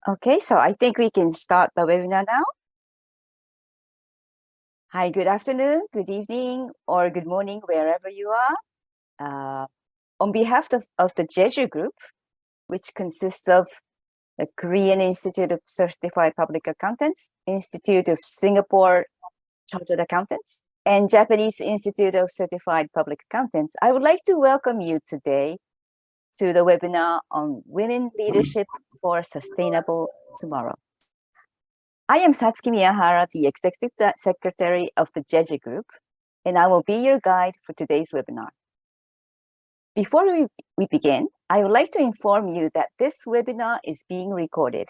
Okay, so I think we can start the webinar now. Hi, good afternoon, good evening, or good morning, wherever you are. On behalf of the Jeju Group, which consists of the Korean Institute of Certified Public Accountants, Institute of Singapore Chartered Accountants, and Japanese Institute of Certified Public Accountants, I would like to welcome you today to the webinar on Women Leadership for Sustainable Tomorrow. I am Satsuki Miyahara, the Executive Secretary of the Jeju Group, and I will be your guide for today's webinar. Before we begin, I would like to inform you that this webinar is being recorded.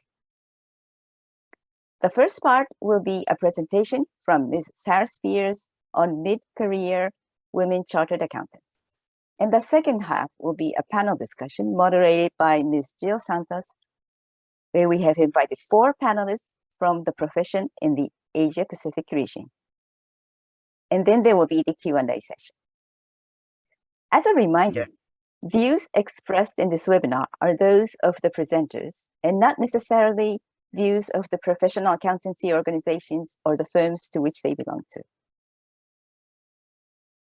The first part will be a presentation from Ms. Sarah Speirs on mid-career women chartered accountants. And the second half will be a panel discussion moderated by Ms. Jill Santos, where we have invited 4 panelists from the profession in the Asia-Pacific region. And then there will be the Q&A session. As a reminder, views expressed in this webinar are those of the presenters and not necessarily views of the professional accountancy organizations or the firms to which they belong to.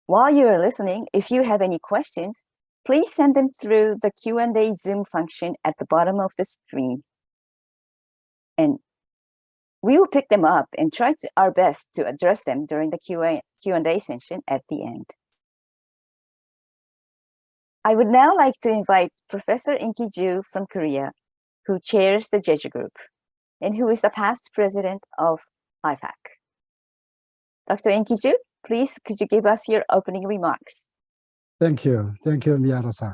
While you are listening, if you have any questions, please send them through the Q&A Zoom function at the bottom of the screen. And we will pick them up and try our best to address them during the Q&A session at the end. I would now like to invite Professor In-Ki Joo from Korea, who chairs the Jeju Group, and who is the past president of IFAC. Dr. In-Ki Joo, please, could you give us your opening remarks? Thank you. Thank you, Miyara-san.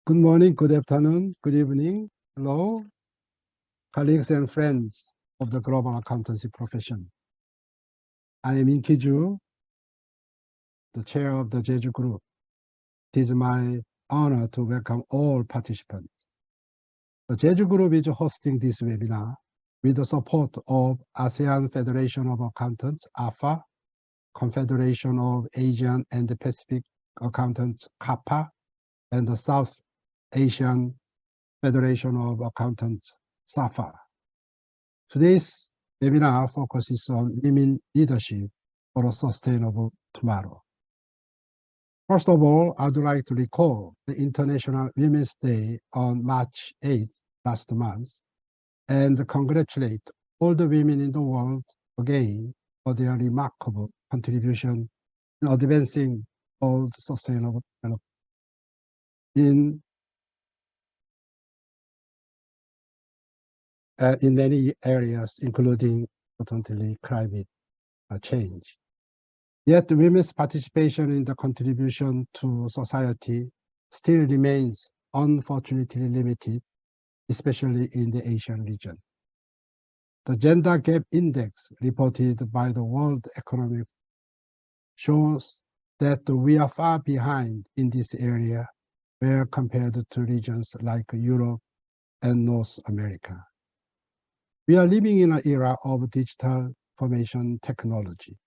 Good morning, good afternoon, good evening. Hello, colleagues and friends of the global accountancy profession. I am In-Ki Joo, the chair of the Jeju Group. It is my honor to welcome all participants. The Jeju Group is hosting this webinar with the support of ASEAN Federation of Accountants, AFA, Confederation of Asian and Pacific Accountants, CAPA, and the South Asian Federation of Accountants, SAFA. Today's webinar focuses on women leadership for a sustainable tomorrow. First of all, I'd like to recall the International Women's Day on March 8th last month and congratulate all the women in the world again for their remarkable contribution in advancing all sustainable development in many areas, including potentially climate change. Yet women's participation in the contribution to society still remains unfortunately limited, especially in the Asian region. The Gender Gap Index reported by the World Economic Forum shows that we are far behind in this area where compared to regions like Europe and North America. We are living in an era of digital information technology,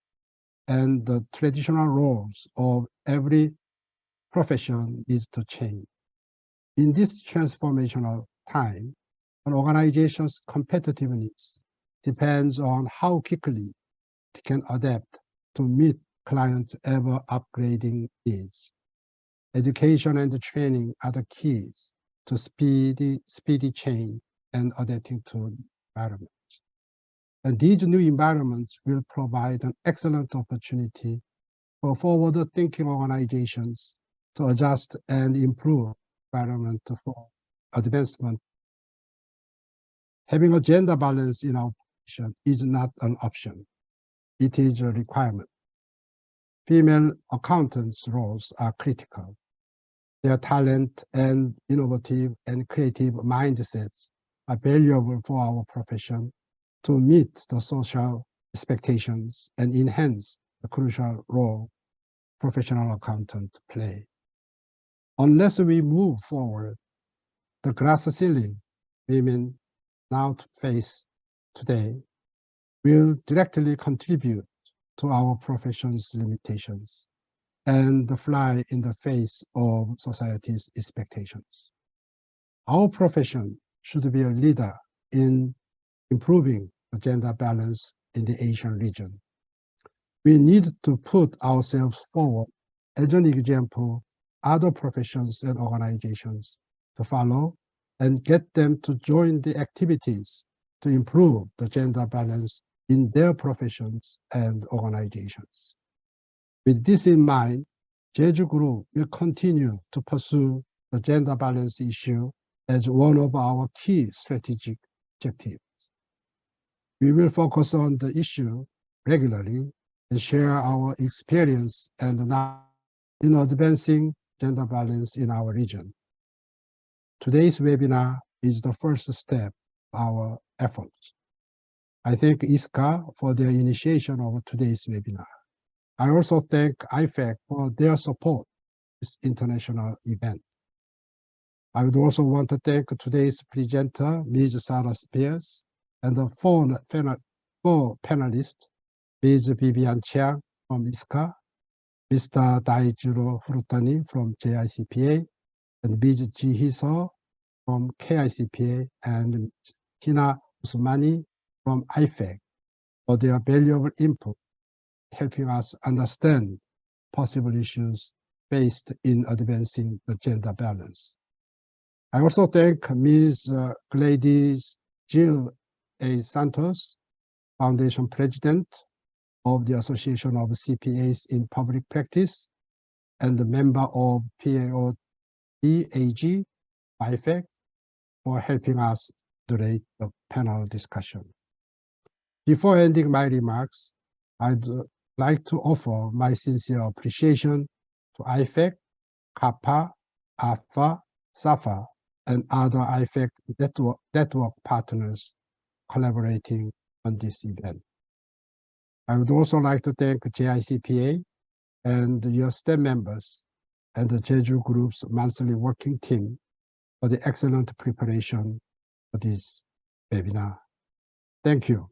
and the traditional roles of every profession needs to change. In this transformational time, an organization's competitiveness depends on how quickly it can adapt to meet clients' ever-upgrading needs. Education and training are the keys to speedy change and adapting to environments. And these new environments will provide an excellent opportunity for forward-thinking organizations to adjust and improve environment for advancement. Having a gender balance in our profession is not an option. It is a requirement. Female accountants' roles are critical. Their talent and innovative and creative mindsets are valuable for our profession to meet the social expectations and enhance the crucial role professional accountants play. Unless we move forward, the glass ceiling women now face today will directly contribute to our profession's limitations and fly in the face of society's expectations. Our profession should be a leader in improving the gender balance in the Asian region. We need to put ourselves forward as an example, other professions and organizations to follow and get them to join the activities to improve the gender balance in their professions and organizations. With this in mind, Jeju Group will continue to pursue the gender balance issue as one of our key strategic objectives. We will focus on the issue regularly and share our experience and knowledge in advancing gender balance in our region. Today's webinar is the first step of our efforts. I thank ISCA for their initiation of today's webinar. I also thank IFAC for their support of this international event. I would also want to thank today's presenter, Ms. Sarah Speirs, and the four panelists, Ms. Vivienne Chiang from ISCA, Mr. Daijiro Furutani from JICPA, and Ms. Jihee Suh from KICPA, and Ms. Hina Usmani from IFAC for their valuable input, helping us understand possible issues faced in advancing the gender balance. I also thank Ms. Gladeys Jill A. Santos, Foundation President of the Association of CPAs in Public Practice and a member of PAO DAG, IFAC, for helping us moderate the panel discussion. Before ending my remarks, I'd like to offer my sincere appreciation to IFAC, CAPA, AFA, SAFA, and other IFAC network partners collaborating on this event. I would also like to thank JICPA and your STEM members and the Jeju Group's monthly working team for the excellent preparation for this webinar. Thank you.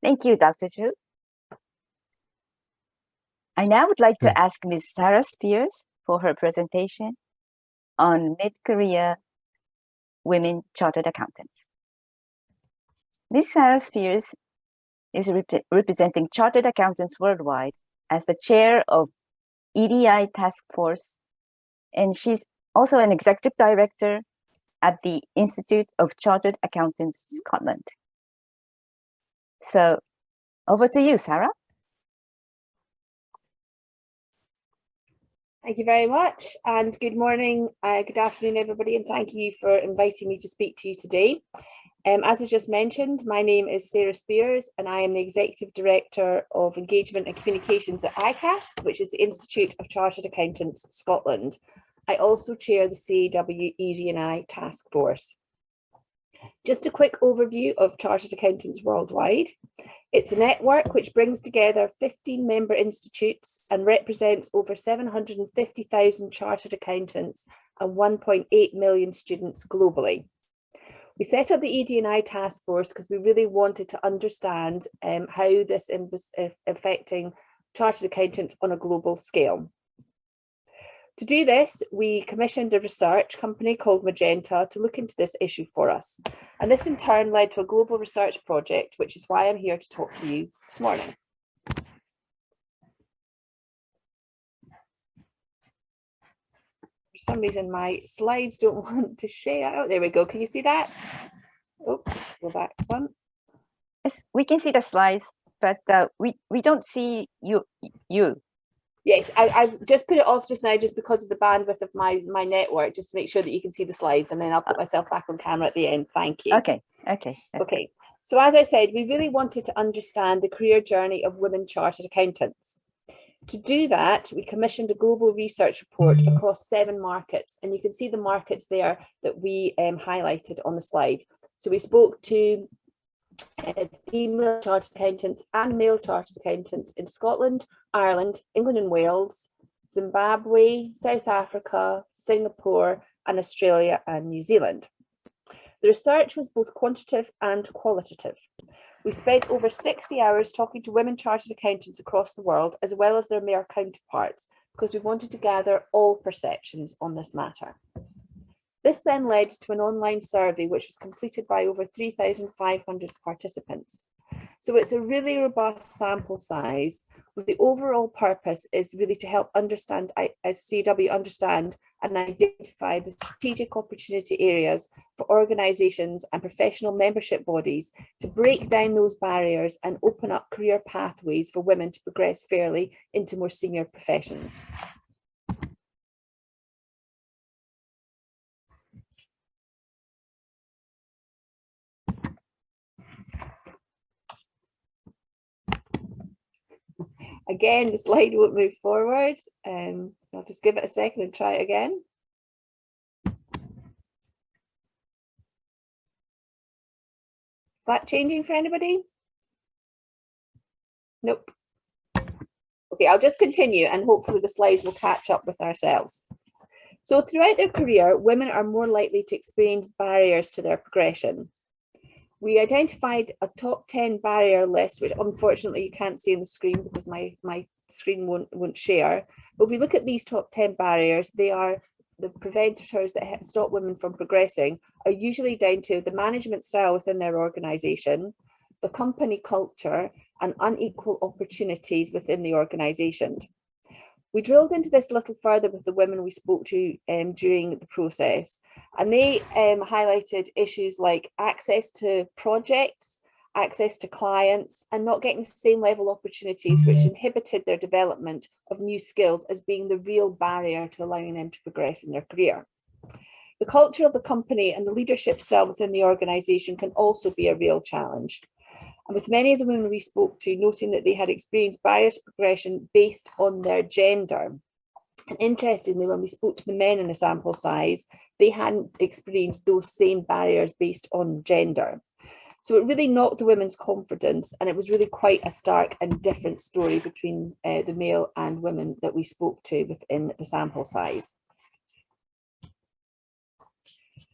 Thank you, Dr. Chu. I now would like to ask Ms. Sarah Speirs for her presentation on Mid-Korea Women Chartered Accountants. Ms. Sarah Speirs is representing Chartered Accountants worldwide as the chair of ED&I task force, and she's also an executive director at the Institute of Chartered Accountants Scotland. So over to you, Sarah. Thank you very much, and good morning, good afternoon, everybody, and thank you for inviting me to speak to you today. As was just mentioned, my name is Sarah Speirs, and I am the Executive Director of Engagement and Communications at ICAS, which is the Institute of Chartered Accountants Scotland. I also chair the CAW ED&I task force. Just a quick overview of Chartered Accountants worldwide. It's a network which brings together 15 member institutes and represents over 750,000 chartered accountants and 1.8 million students globally. We set up the ED&I task force because we really wanted to understand how this was affecting chartered accountants on a global scale. To do this, we commissioned a research company called Magenta to look into this issue for us. And this in turn led to a global research project, which is why I'm here to talk to you this morning. For some reason, my slides don't want to share. Oh, there we go. Can you see that? Oh, go back one. Yes, we can see the slides, but we don't see you. Yes, I've just put it off just now just because of the bandwidth of my network, just to make sure that you can see the slides, and then I'll put myself back on camera at the end. Thank you. Okay. So as I said, we really wanted to understand the career journey of women chartered accountants. To do that, we commissioned a global research report across 7 markets, and you can see the markets there that we highlighted on the slide. So we spoke to female chartered accountants and male chartered accountants in Scotland, Ireland, England and Wales, Zimbabwe, South Africa, Singapore, and Australia and New Zealand. The research was both quantitative and qualitative. We spent over 60 hours talking to women chartered accountants across the world, as well as their male counterparts, because we wanted to gather all perceptions on this matter. This then led to an online survey which was completed by over 3,500 participants. So it's a really robust sample size, with the overall purpose is really to help understand, as CW understand and identify the strategic opportunity areas for organisations and professional membership bodies to break down those barriers and open up career pathways for women to progress fairly into more senior professions. Again, the slide won't move forward. I'll just give it a second and try it again. Is that changing for anybody? Nope. Okay, I'll just continue and hopefully the slides will catch up with ourselves. So throughout their career, women are more likely to experience barriers to their progression. We identified a top 10 barrier list, which unfortunately you can't see on the screen because my screen won't share. But if we look at these top 10 barriers, they are the preventers that stop women from progressing are usually down to the management style within their organisation, the company culture, and unequal opportunities within the organisation. We drilled into this a little further with the women we spoke to during the process, and they highlighted issues like access to projects, access to clients, and not getting the same level opportunities, which inhibited their development of new skills as being the real barrier to allowing them to progress in their career. The culture of the company and the leadership style within the organisation can also be a real challenge. And with many of the women we spoke to noting that they had experienced barriers to progression based on their gender. And interestingly, when we spoke to the men in the sample size, they hadn't experienced those same barriers based on gender. So it really knocked the women's confidence, and it was really quite a stark and different story between the male and women that we spoke to within the sample size.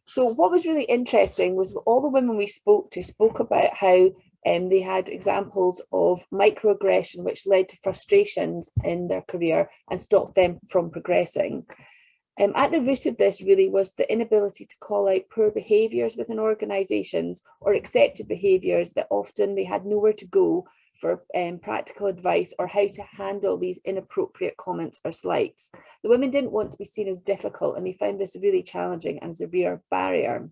So what was really interesting was all the women we spoke to spoke about how they had examples of microaggression which led to frustrations in their career and stopped them from progressing. At the root of this really was the inability to call out poor behaviours within organisations or accepted behaviours that often they had nowhere to go for practical advice or how to handle these inappropriate comments or slights. The women didn't want to be seen as difficult, and they found this really challenging and as a real barrier.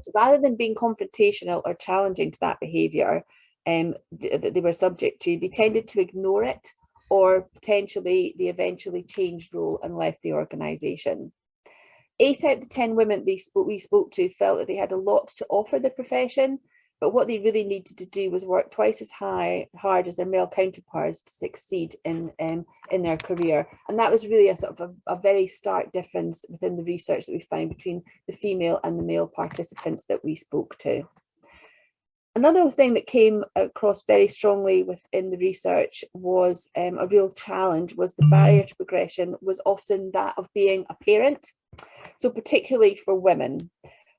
So rather than being confrontational or challenging to that behaviour that they were subject to, they tended to ignore it, or potentially they eventually changed role and left the organisation. 8 out of the 10 women we spoke to felt that they had a lot to offer the profession, but what they really needed to do was work twice as hard as their male counterparts to succeed in their career. And that was really a sort of a very stark difference within the research that we found between the female and the male participants that we spoke to. Another thing that came across very strongly within the research was a real challenge was the barrier to progression was often that of being a parent. So particularly for women.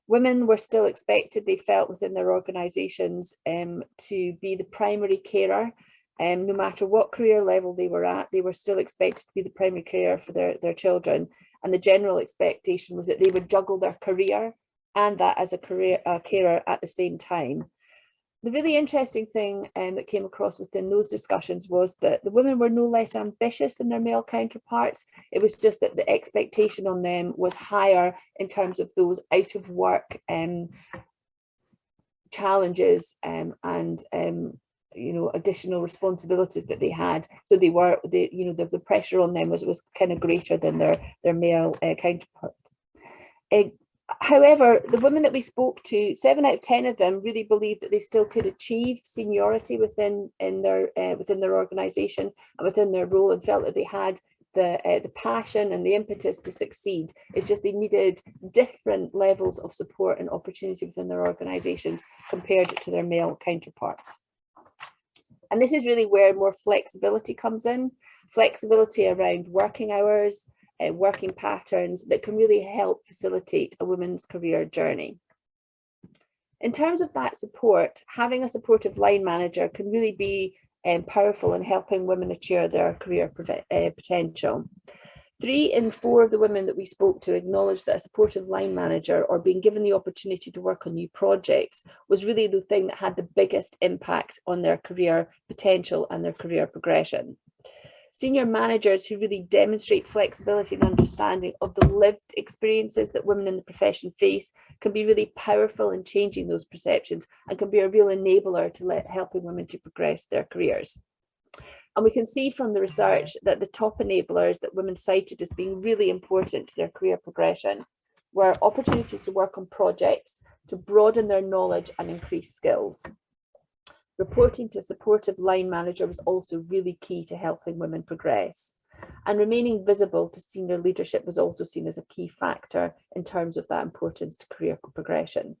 Women were still expected, they felt within their organisations, to be the primary carer. No matter what career level they were at, they were still expected to be the primary carer for their children. And the general expectation was that they would juggle their career and that as a carer at the same time. The really interesting thing that came across within those discussions was that the women were no less ambitious than their male counterparts. It was just that the expectation on them was higher in terms of those out of work challenges and additional responsibilities that they had. So the pressure on them was kind of greater than their male counterparts. However, the women that we spoke to, 7 out of 10 of them really believed that they still could achieve seniority within their organisation and within their role, and felt that they had the passion and the impetus to succeed. It's just they needed different levels of support and opportunity within their organisations compared to their male counterparts. And this is really where more flexibility comes in, flexibility around working hours, working patterns that can really help facilitate a woman's career journey. In terms of that support, having a supportive line manager can really be powerful in helping women achieve their career potential. 3 in 4 of the women that we spoke to acknowledged that a supportive line manager or being given the opportunity to work on new projects was really the thing that had the biggest impact on their career potential and their career progression. Senior managers who really demonstrate flexibility and understanding of the lived experiences that women in the profession face can be really powerful in changing those perceptions and can be a real enabler to helping women to progress their careers. And we can see from the research that the top enablers that women cited as being really important to their career progression were opportunities to work on projects to broaden their knowledge and increase skills. Reporting to a supportive line manager was also really key to helping women progress. And remaining visible to senior leadership was also seen as a key factor in terms of that importance to career progression.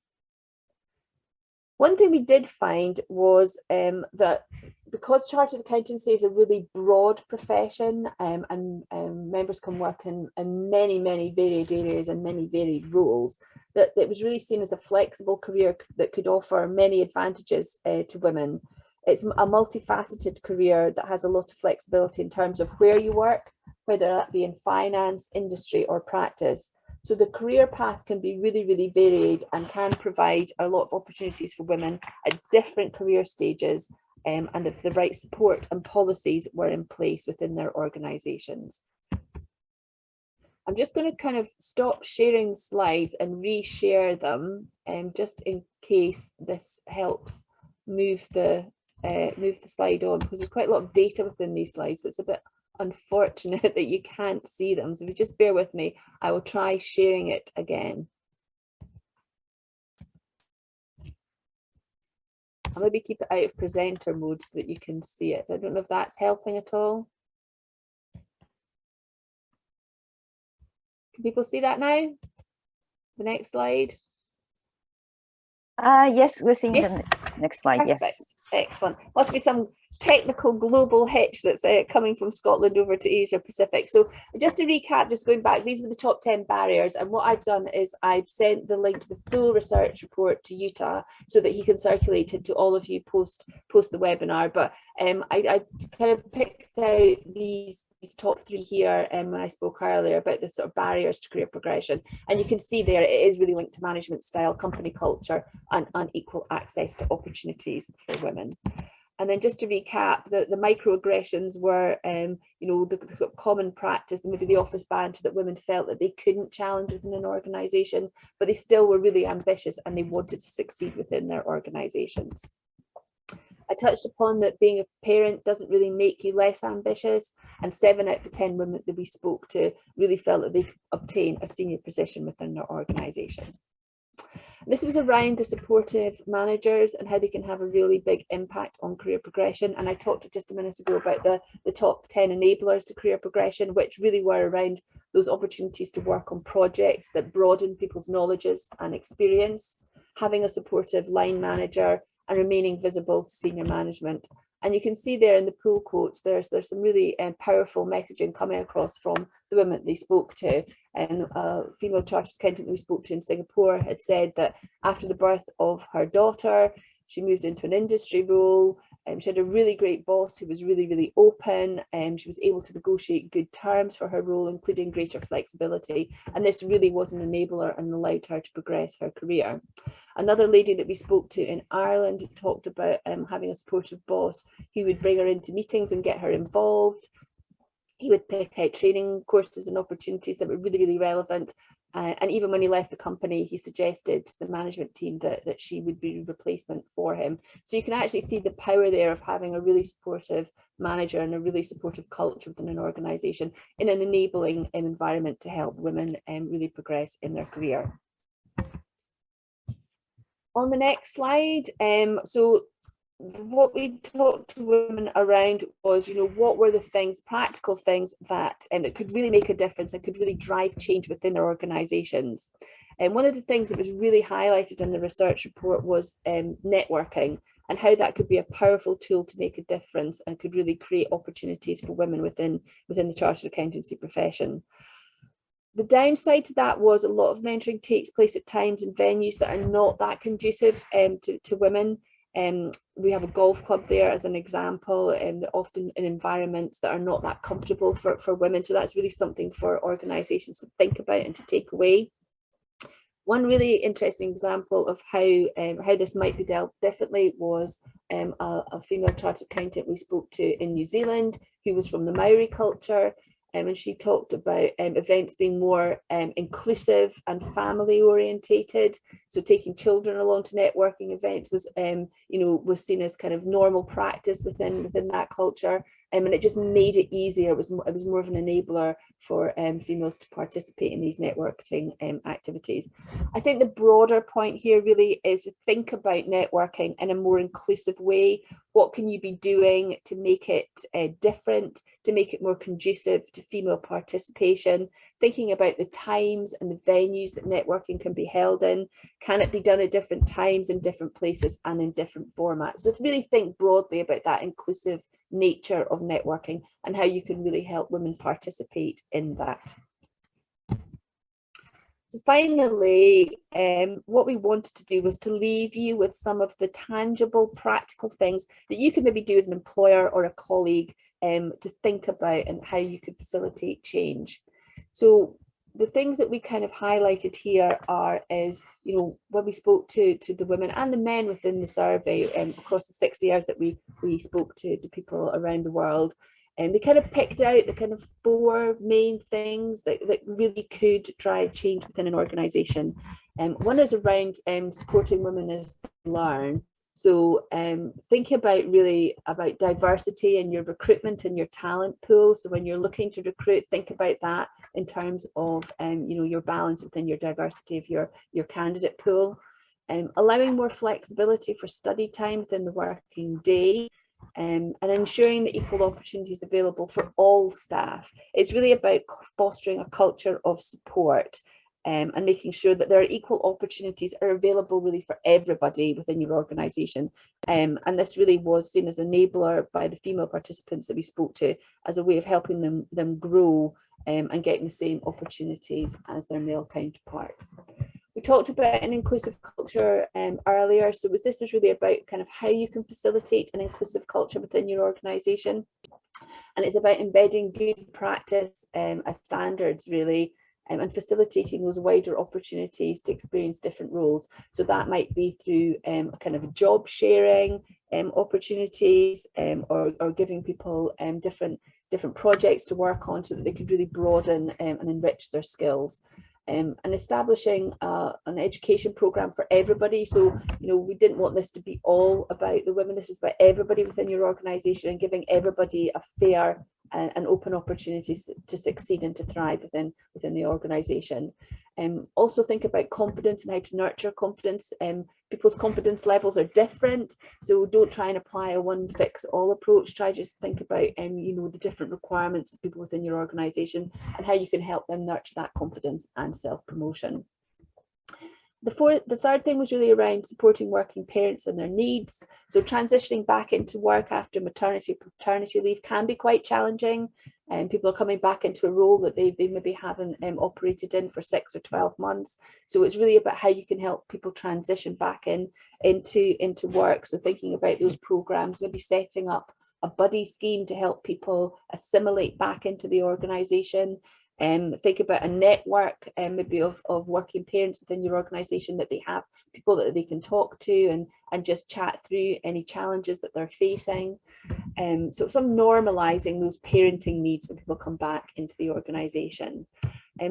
One thing we did find was that because chartered accountancy is a really broad profession and members can work in many, many varied areas and many varied roles, that it was really seen as a flexible career that could offer many advantages to women. It's a multifaceted career that has a lot of flexibility in terms of where you work, whether that be in finance, industry or practice. So the career path can be really, really varied and can provide a lot of opportunities for women at different career stages, and if the right support and policies were in place within their organisations. I'm just going to kind of stop sharing the slides and reshare them, just in case this helps move the slide on, because there's quite a lot of data within these slides, so it's a bit unfortunate that you can't see them. So if you just bear with me, I will try sharing it again. I'll maybe keep it out of presenter mode so that you can see it. I don't know if that's helping at all. Can people see that now? The next slide. Yes, we're seeing Yes. the next slide. Perfect. Yes. Excellent. Must be some technical global hitch that's coming from Scotland over to Asia Pacific. So just to recap, just going back, these were the top 10 barriers, and what I've done is I've sent the link to the full research report to Utah so that he can circulate it to all of you post the webinar. But I kind of picked out these top 3 here when I spoke earlier about the sort of barriers to career progression, and you can see there it is really linked to management style, company culture and unequal access to opportunities for women. And then just to recap, the microaggressions were, you know, the sort of common practice, maybe the office banter that women felt that they couldn't challenge within an organisation, but they still were really ambitious and they wanted to succeed within their organisations. I touched upon that being a parent doesn't really make you less ambitious, and 7 out of 10 women that we spoke to really felt that they could obtain a senior position within their organisation. This was around the supportive managers and how they can have a really big impact on career progression. And I talked just a minute ago about the top 10 enablers to career progression, which really were around those opportunities to work on projects that broaden people's knowledges and experience, having a supportive line manager, and remaining visible to senior management. And you can see there in the pull quotes, there's some really powerful messaging coming across from the women they spoke to. And a female chartered accountant we spoke to in Singapore had said that after the birth of her daughter, she moved into an industry role. She had a really great boss who was really, really open, and she was able to negotiate good terms for her role, including greater flexibility. And this really was an enabler and allowed her to progress her career. Another lady that we spoke to in Ireland talked about having a supportive boss who would bring her into meetings and get her involved. He would pick out training courses and opportunities that were really, really relevant. And even when he left the company, he suggested to the management team that she would be a replacement for him. So you can actually see the power there of having a really supportive manager and a really supportive culture within an organisation in an enabling environment to help women really progress in their career. On the next slide, so what we talked to women around was, you know, what were the things, practical things that could really make a difference and could really drive change within their organisations. And one of the things that was really highlighted in the research report was networking, and how that could be a powerful tool to make a difference and could really create opportunities for women within the chartered accountancy profession. The downside to that was a lot of mentoring takes place at times in venues that are not that conducive to women. We have a golf club there as an example, and they're often in environments that are not that comfortable for women. So that's really something for organisations to think about and to take away. One really interesting example of how this might be dealt differently was a female chartered accountant we spoke to in New Zealand who was from the Maori culture. And she talked about events being more inclusive and family orientated. So taking children along to networking events was, was seen as kind of normal practice within that culture. And it just made it easier. It was more of an enabler for females to participate in these networking activities. I think the broader point here really is to think about networking in a more inclusive way. What can you be doing to make it different, to make it more conducive to female participation? Thinking about the times and the venues that networking can be held in. Can it be done at different times, in different places and in different formats? So to really think broadly about that inclusive nature of networking and how you can really help women participate in that. So finally, what we wanted to do was to leave you with some of the tangible, practical things that you could maybe do as an employer or a colleague to think about and how you could facilitate change. So the things that we kind of highlighted here is, when we spoke to the women and the men within the survey across the 60 years that we spoke to people around the world, and they kind of picked out the kind of 4 main things that really could drive change within an organisation. One is around supporting women as they learn. So thinking about diversity in your recruitment and your talent pool. So when you're looking to recruit, think about that in terms of your balance within your diversity of your candidate pool. Allowing more flexibility for study time within the working day. And ensuring that equal opportunities available for all staff. It's really about fostering a culture of support and making sure that there are equal opportunities are available really for everybody within your organisation. And this really was seen as an enabler by the female participants that we spoke to as a way of helping them grow and getting the same opportunities as their male counterparts. We talked about an inclusive culture earlier. So this is really about kind of how you can facilitate an inclusive culture within your organisation. And it's about embedding good practice as standards, really, and facilitating those wider opportunities to experience different roles. So that might be through a kind of job sharing opportunities or giving people different projects to work on so that they could really broaden and enrich their skills. And establishing an education program for everybody. So, we didn't want this to be all about the women. This is about everybody within your organisation and giving everybody a fair and open opportunities to succeed and to thrive within the organisation. Also think about confidence and how to nurture confidence. People's confidence levels are different, so don't try and apply a one-fix-all approach. Try just think about the different requirements of people within your organisation and how you can help them nurture that confidence and self-promotion. The third thing was really around supporting working parents and their needs. So transitioning back into work after maternity, paternity leave can be quite challenging. And people are coming back into a role that they maybe haven't operated in for 6 or 12 months. So it's really about how you can help people transition back into work. So thinking about those programs, maybe setting up a buddy scheme to help people assimilate back into the organisation. Think about a network maybe of working parents within your organisation, that they have people that they can talk to and just chat through any challenges that they're facing. So some normalising those parenting needs when people come back into the organisation.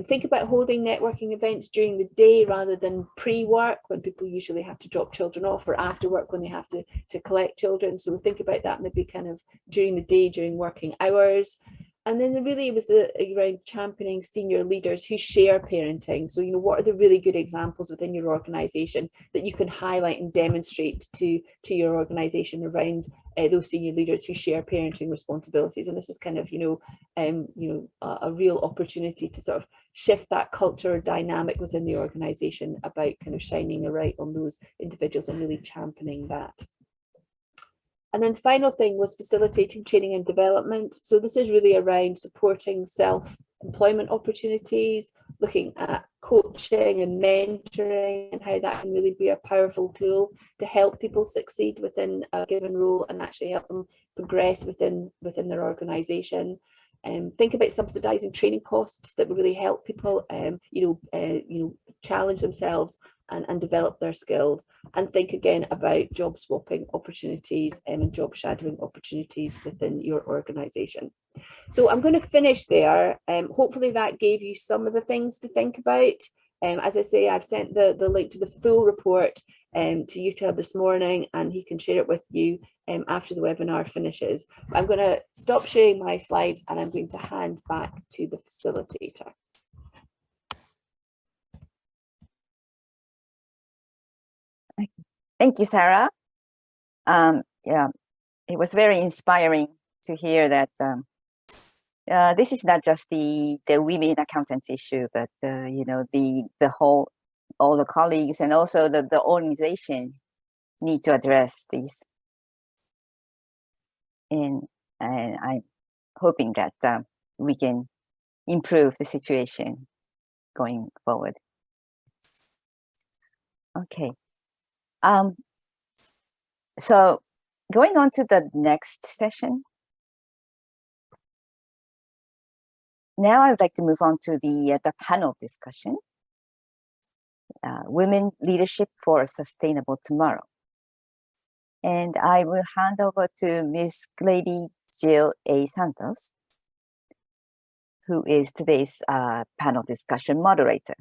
Think about holding networking events during the day rather than pre-work, when people usually have to drop children off, or after work when they have to collect children. So think about that maybe kind of during the day, during working hours. And then there really was around championing senior leaders who share parenting. So, what are the really good examples within your organisation that you can highlight and demonstrate to your organisation around those senior leaders who share parenting responsibilities? And this is kind of, a real opportunity to sort of shift that culture dynamic within the organisation about kind of shining a light on those individuals and really championing that. And then the final thing was facilitating training and development. So this is really around supporting self-employment opportunities, looking at coaching and mentoring, and how that can really be a powerful tool to help people succeed within a given role and actually help them progress within their organisation. Think about subsidising training costs that would really help people, challenge themselves and develop their skills. And think again about job swapping opportunities and job shadowing opportunities within your organisation. So I'm going to finish there. Hopefully that gave you some of the things to think about. As I say, I've sent the link to the full report to Yuta this morning, and he can share it with you after the webinar finishes. I'm going to stop sharing my slides and I'm going to hand back to the facilitator. Thank you, Sarah. Yeah, it was very inspiring to hear that this is not just the women accountants issue, but the whole, all the colleagues and also the organization need to address these. And I'm hoping that we can improve the situation going forward. Okay. So going on to the next session. Now I would like to move on to the panel discussion. Women Leadership for a Sustainable Tomorrow. And I will hand over to Ms. Gladeys Jill A. Santos, who is today's panel discussion moderator.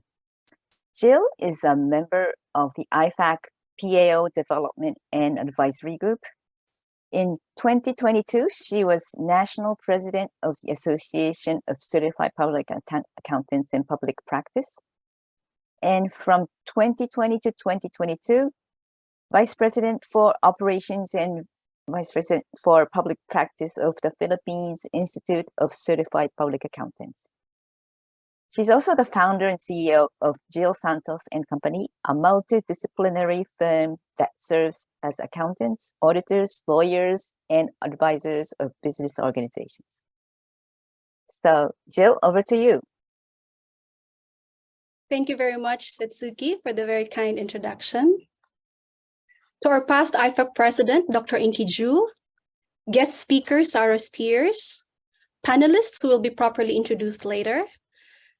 Jill is a member of the IFAC PAO Development and Advisory Group. In 2022, she was National President of the Association of Certified Public Accountants in Public Practice. And from 2020 to 2022, Vice President for Operations and Vice President for Public Practice of the Philippines Institute of Certified Public Accountants. She's also the founder and CEO of Jill Santos and Company, a multidisciplinary firm that serves as accountants, auditors, lawyers, and advisors of business organizations. So, Jill, over to you. Thank you very much, Setsuki, for the very kind introduction. To our past IFAC President, Dr. Inki Ju, guest speaker, Sarah Speirs, panelists who will be properly introduced later,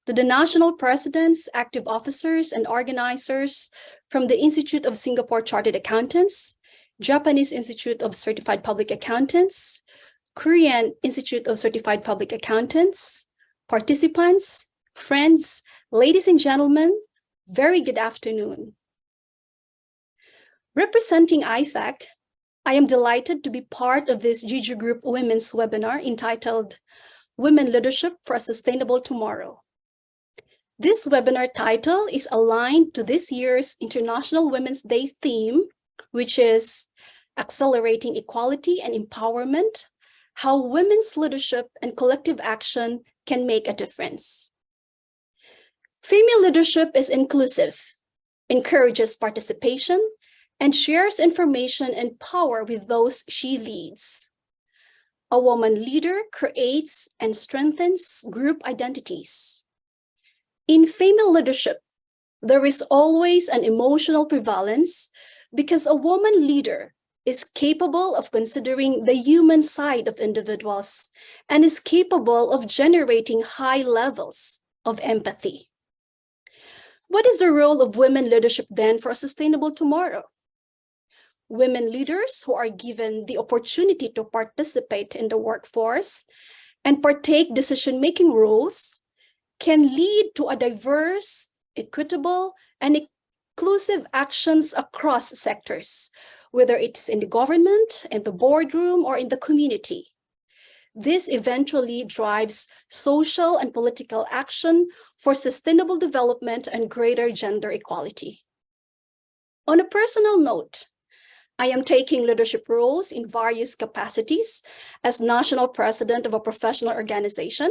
to the national presidents, active officers, and organizers from the Institute of Singapore Chartered Accountants, Japanese Institute of Certified Public Accountants, Korean Institute of Certified Public Accountants, participants, friends, ladies and gentlemen, very good afternoon. Representing IFAC, I am delighted to be part of this Jihee Group Women's webinar entitled Women Leadership for a Sustainable Tomorrow. This webinar title is aligned to this year's International Women's Day theme, which is Accelerating Equality and Empowerment, How Women's Leadership and Collective Action Can Make a Difference. Female leadership is inclusive, encourages participation, and shares information and power with those she leads. A woman leader creates and strengthens group identities. In female leadership, there is always an emotional prevalence because a woman leader is capable of considering the human side of individuals and is capable of generating high levels of empathy. What is the role of women leadership then for a sustainable tomorrow? Women leaders who are given the opportunity to participate in the workforce and partake decision-making roles can lead to a diverse, equitable, and inclusive actions across sectors, whether it's in the government, in the boardroom, or in the community. This eventually drives social and political action for sustainable development and greater gender equality. On a personal note, I am taking leadership roles in various capacities as national president of a professional organization,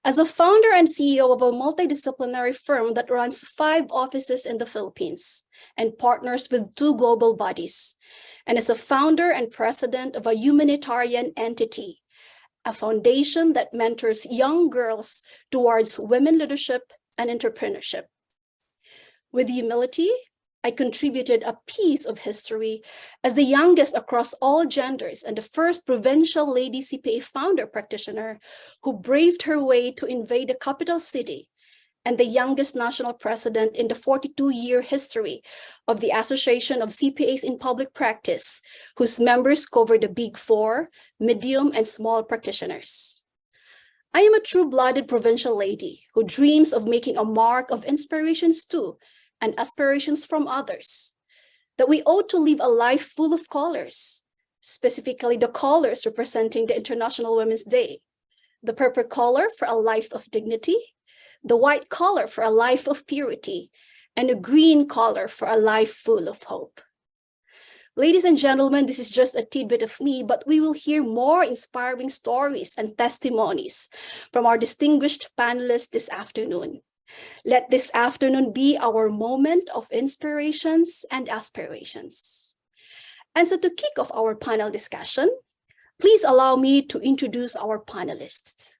as a founder and CEO of a multidisciplinary firm that runs 5 offices in the Philippines and partners with 2 global bodies, and as a founder and president of a humanitarian entity, a foundation that mentors young girls towards women leadership and entrepreneurship. With humility, I contributed a piece of history as the youngest across all genders and the first provincial lady CPA founder practitioner who braved her way to invade the capital city, and the youngest national president in the 42-year history of the Association of CPAs in Public Practice, whose members cover the Big Four, medium, and small practitioners. I am a true-blooded provincial lady who dreams of making a mark of inspirations to and aspirations from others, that we ought to live a life full of colors, specifically the colors representing the International Women's Day, the purple color for a life of dignity, the white color for a life of purity, and a green color for a life full of hope. Ladies and gentlemen, this is just a tidbit of me, but we will hear more inspiring stories and testimonies from our distinguished panelists this afternoon. Let this afternoon be our moment of inspirations and aspirations. And so to kick off our panel discussion, please allow me to introduce our panelists.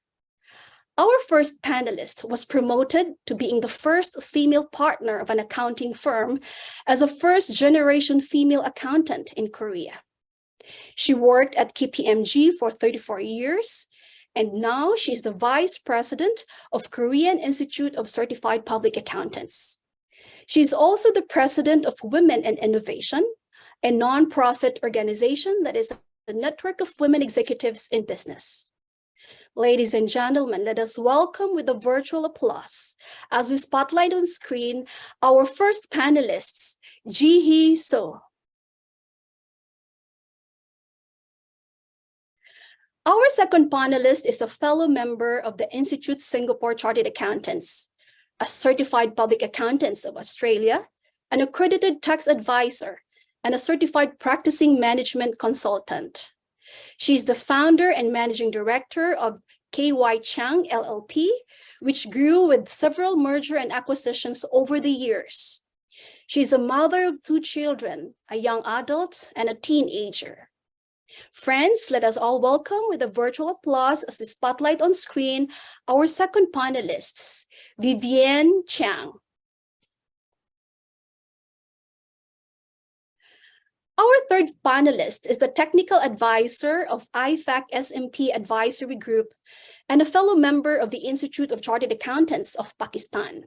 Our first panelist was promoted to being the first female partner of an accounting firm as a first-generation female accountant in Korea. She worked at KPMG for 34 years, and now she's the vice president of Korean Institute of Certified Public Accountants. She's also the president of Women in Innovation, a nonprofit organization that is a network of women executives in business. Ladies and gentlemen, let us welcome with a virtual applause as we spotlight on screen our first panelists, Jihee Suh. Our second panelist is a fellow member of the Institute Singapore Chartered Accountants, a certified public accountants of Australia, an accredited tax advisor, and a certified practicing management consultant. She's the founder and managing director of Chiang LLP, which grew with several merger and acquisitions over the years. She's a mother of 2 children, a young adult and a teenager. Friends, let us all welcome with a virtual applause as we spotlight on screen our second panelists, Vivienne Chiang. Our third panelist is the technical advisor of IFAC SMP Advisory Group and a fellow member of the Institute of Chartered Accountants of Pakistan.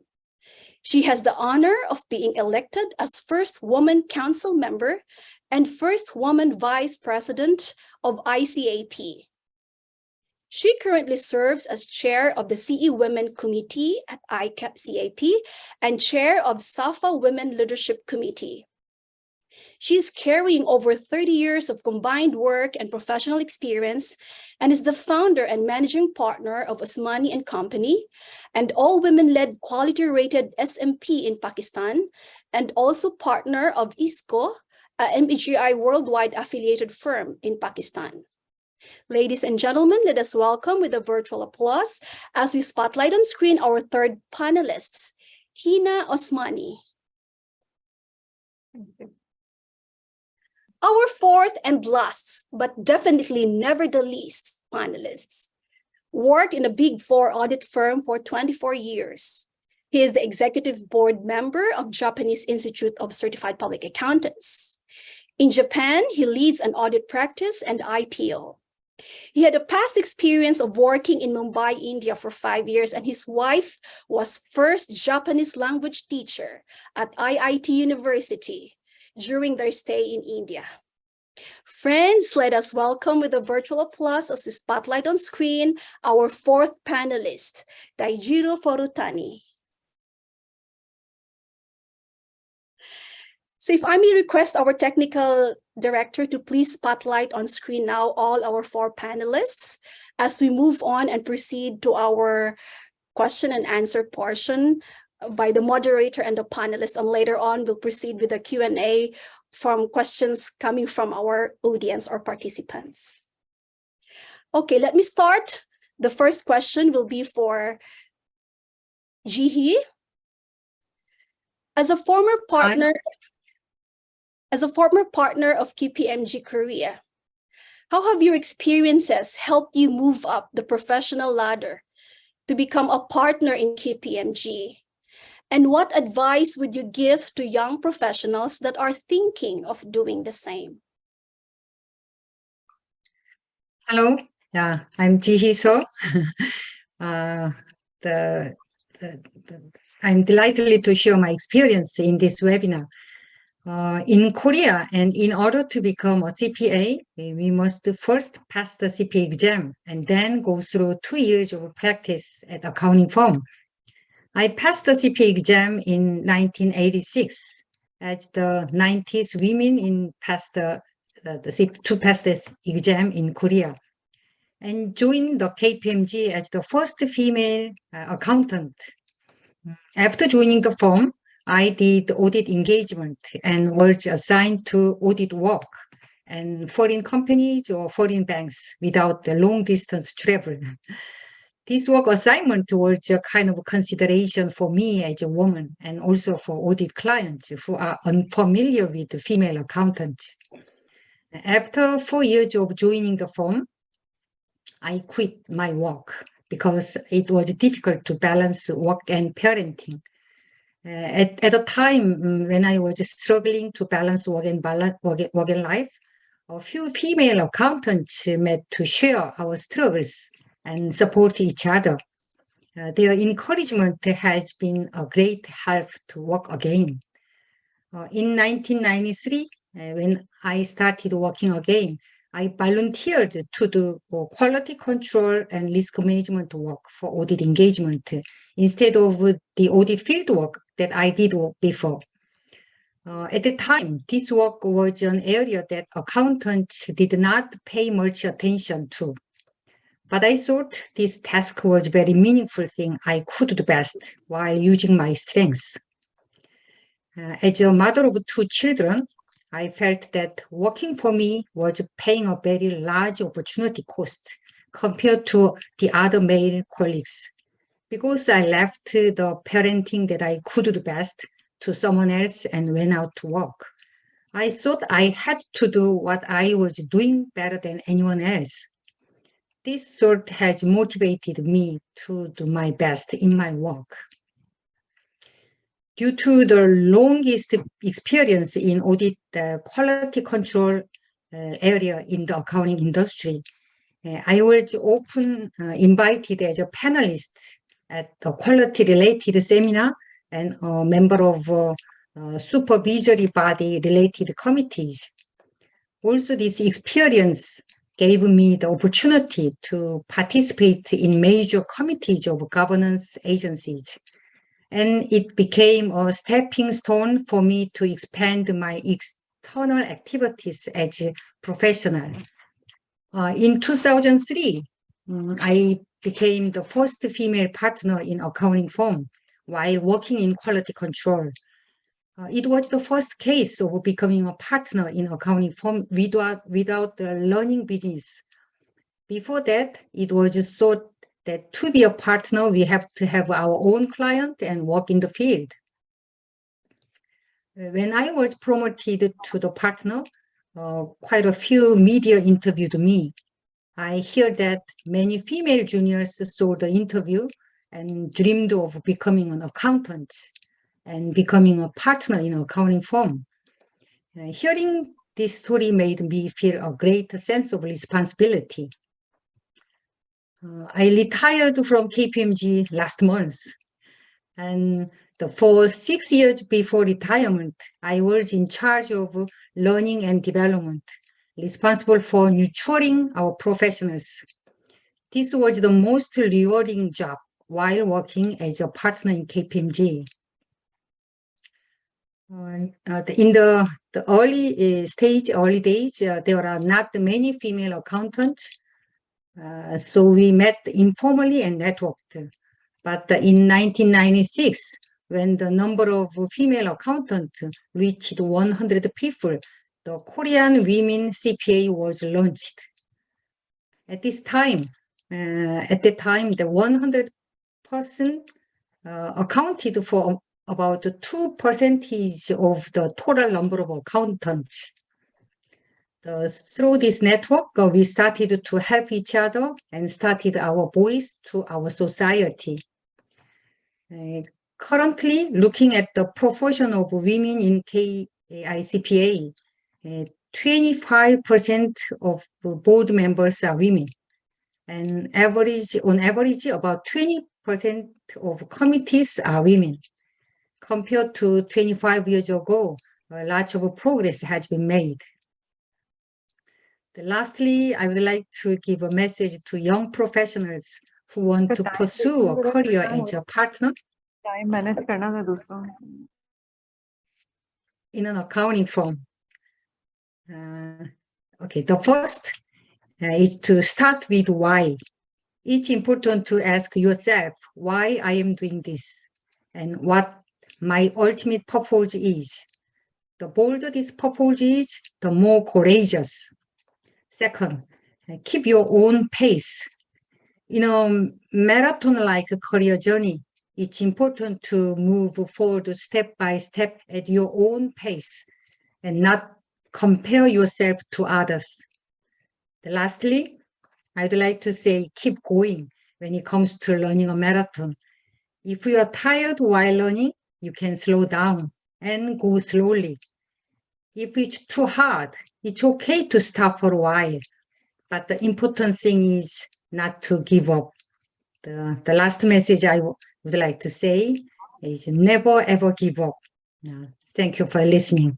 She has the honor of being elected as first woman council member and first woman vice president of ICAP. She currently serves as chair of the CE Women Committee at ICAP and chair of SAFA Women Leadership Committee. She's carrying over 30 years of combined work and professional experience and is the founder and managing partner of Usmani & Company, and all-women-led quality-rated SMP in Pakistan, and also partner of ISCO, a MGI worldwide affiliated firm in Pakistan. Ladies and gentlemen, let us welcome with a virtual applause as we spotlight on screen our third panelists, Hina Usmani. Our fourth and last, but definitely never the least, panelists worked in a Big Four audit firm for 24 years. He is the executive board member of Japanese Institute of Certified Public Accountants. In Japan, he leads an audit practice and IPO. He had a past experience of working in Mumbai, India for 5 years, and his wife was first Japanese language teacher at IIT University during their stay in India. Friends, let us welcome with a virtual applause as we spotlight on screen our fourth panelist, Daijiro Furutani. So if I may request our technical director to please spotlight on screen now all our 4 panelists as we move on and proceed to our question and answer portion by the moderator and the panelists, and later on we'll proceed with the Q&A from questions coming from our audience or participants. Okay, let me start. The first question will be for Jihee. As a former partner of KPMG Korea, how have your experiences helped you move up the professional ladder to become a partner in KPMG? And what advice would you give to young professionals that are thinking of doing the same? Hello, yeah, I'm Jihee Suh. I'm delighted to share my experience in this webinar. In Korea, and in order to become a CPA, we must first pass the CPA exam and then go through 2 years of practice at accounting firm. I passed the CPA exam in 1986 as the 90th women to pass the exam in Korea, and joined the KPMG as the first female accountant. After joining the firm, I did audit engagement and was assigned to audit work and foreign companies or foreign banks without the long distance travel. This work assignment was a kind of consideration for me as a woman and also for audit clients who are unfamiliar with the female accountants. After 4 years of joining the firm, I quit my work because it was difficult to balance work and parenting. At a time when I was struggling to balance work and life, a few female accountants met to share our struggles and support each other. Their encouragement has been a great help to work again. In 1993, when I started working again, I volunteered to do quality control and risk management work for audit engagement instead of the audit field work that I did before. At the time, this work was an area that accountants did not pay much attention to. But I thought this task was a very meaningful thing I could do best while using my strengths. As a mother of 2 children, I felt that working for me was paying a very large opportunity cost compared to the other male colleagues, because I left the parenting that I could do best to someone else and went out to work. I thought I had to do what I was doing better than anyone else. This thought has motivated me to do my best in my work. Due to the longest experience in audit quality control area in the accounting industry, I was often invited as a panelist at the quality-related seminar and a member of supervisory body-related committees. Also, this experience gave me the opportunity to participate in major committees of governance agencies. And it became a stepping stone for me to expand my external activities as a professional. In 2003, I became the first female partner in accounting firm while working in quality control. It was the first case of becoming a partner in accounting firm without learning business. Before that, it was thought that to be a partner, we have to have our own client and work in the field. When I was promoted to the partner, quite a few media interviewed me. I hear that many female juniors saw the interview and dreamed of becoming an accountant and becoming a partner in an accounting firm. Hearing this story made me feel a great sense of responsibility. I retired from KPMG last month, and for 6 years before retirement, I was in charge of learning and development, responsible for nurturing our professionals. This was the most rewarding job while working as a partner in KPMG. In the early days, there are not many female accountants. So we met informally and networked. But in 1996, when the number of female accountants reached 100 people, the Korean Women CPA was launched. At the time, the 100% accounted for about 2% of the total number of accountants. Through this network, we started to help each other and started our voice to our society. currently looking at the proportion of women in ICPA, 25% of board members are women, and on average, about 20% of committees are women. Compared to 25 years ago, a lot of progress has been made. Lastly, I would like to give a message to young professionals who want to pursue a career as a partner in an accounting firm. Okay, the first is to start with why. It's important to ask yourself why I am doing this and what my ultimate purpose is. The bolder this purpose is, the more courageous. Second, keep your own pace. In a marathon-like career journey, it's important to move forward step by step at your own pace and not compare yourself to others. Lastly, I'd like to say keep going when it comes to learning a marathon. If you are tired while learning, you can slow down and go slowly. If it's too hard, it's okay to stop for a while, but the important thing is not to give up. The last message I would like to say is never ever give up. Thank you for listening.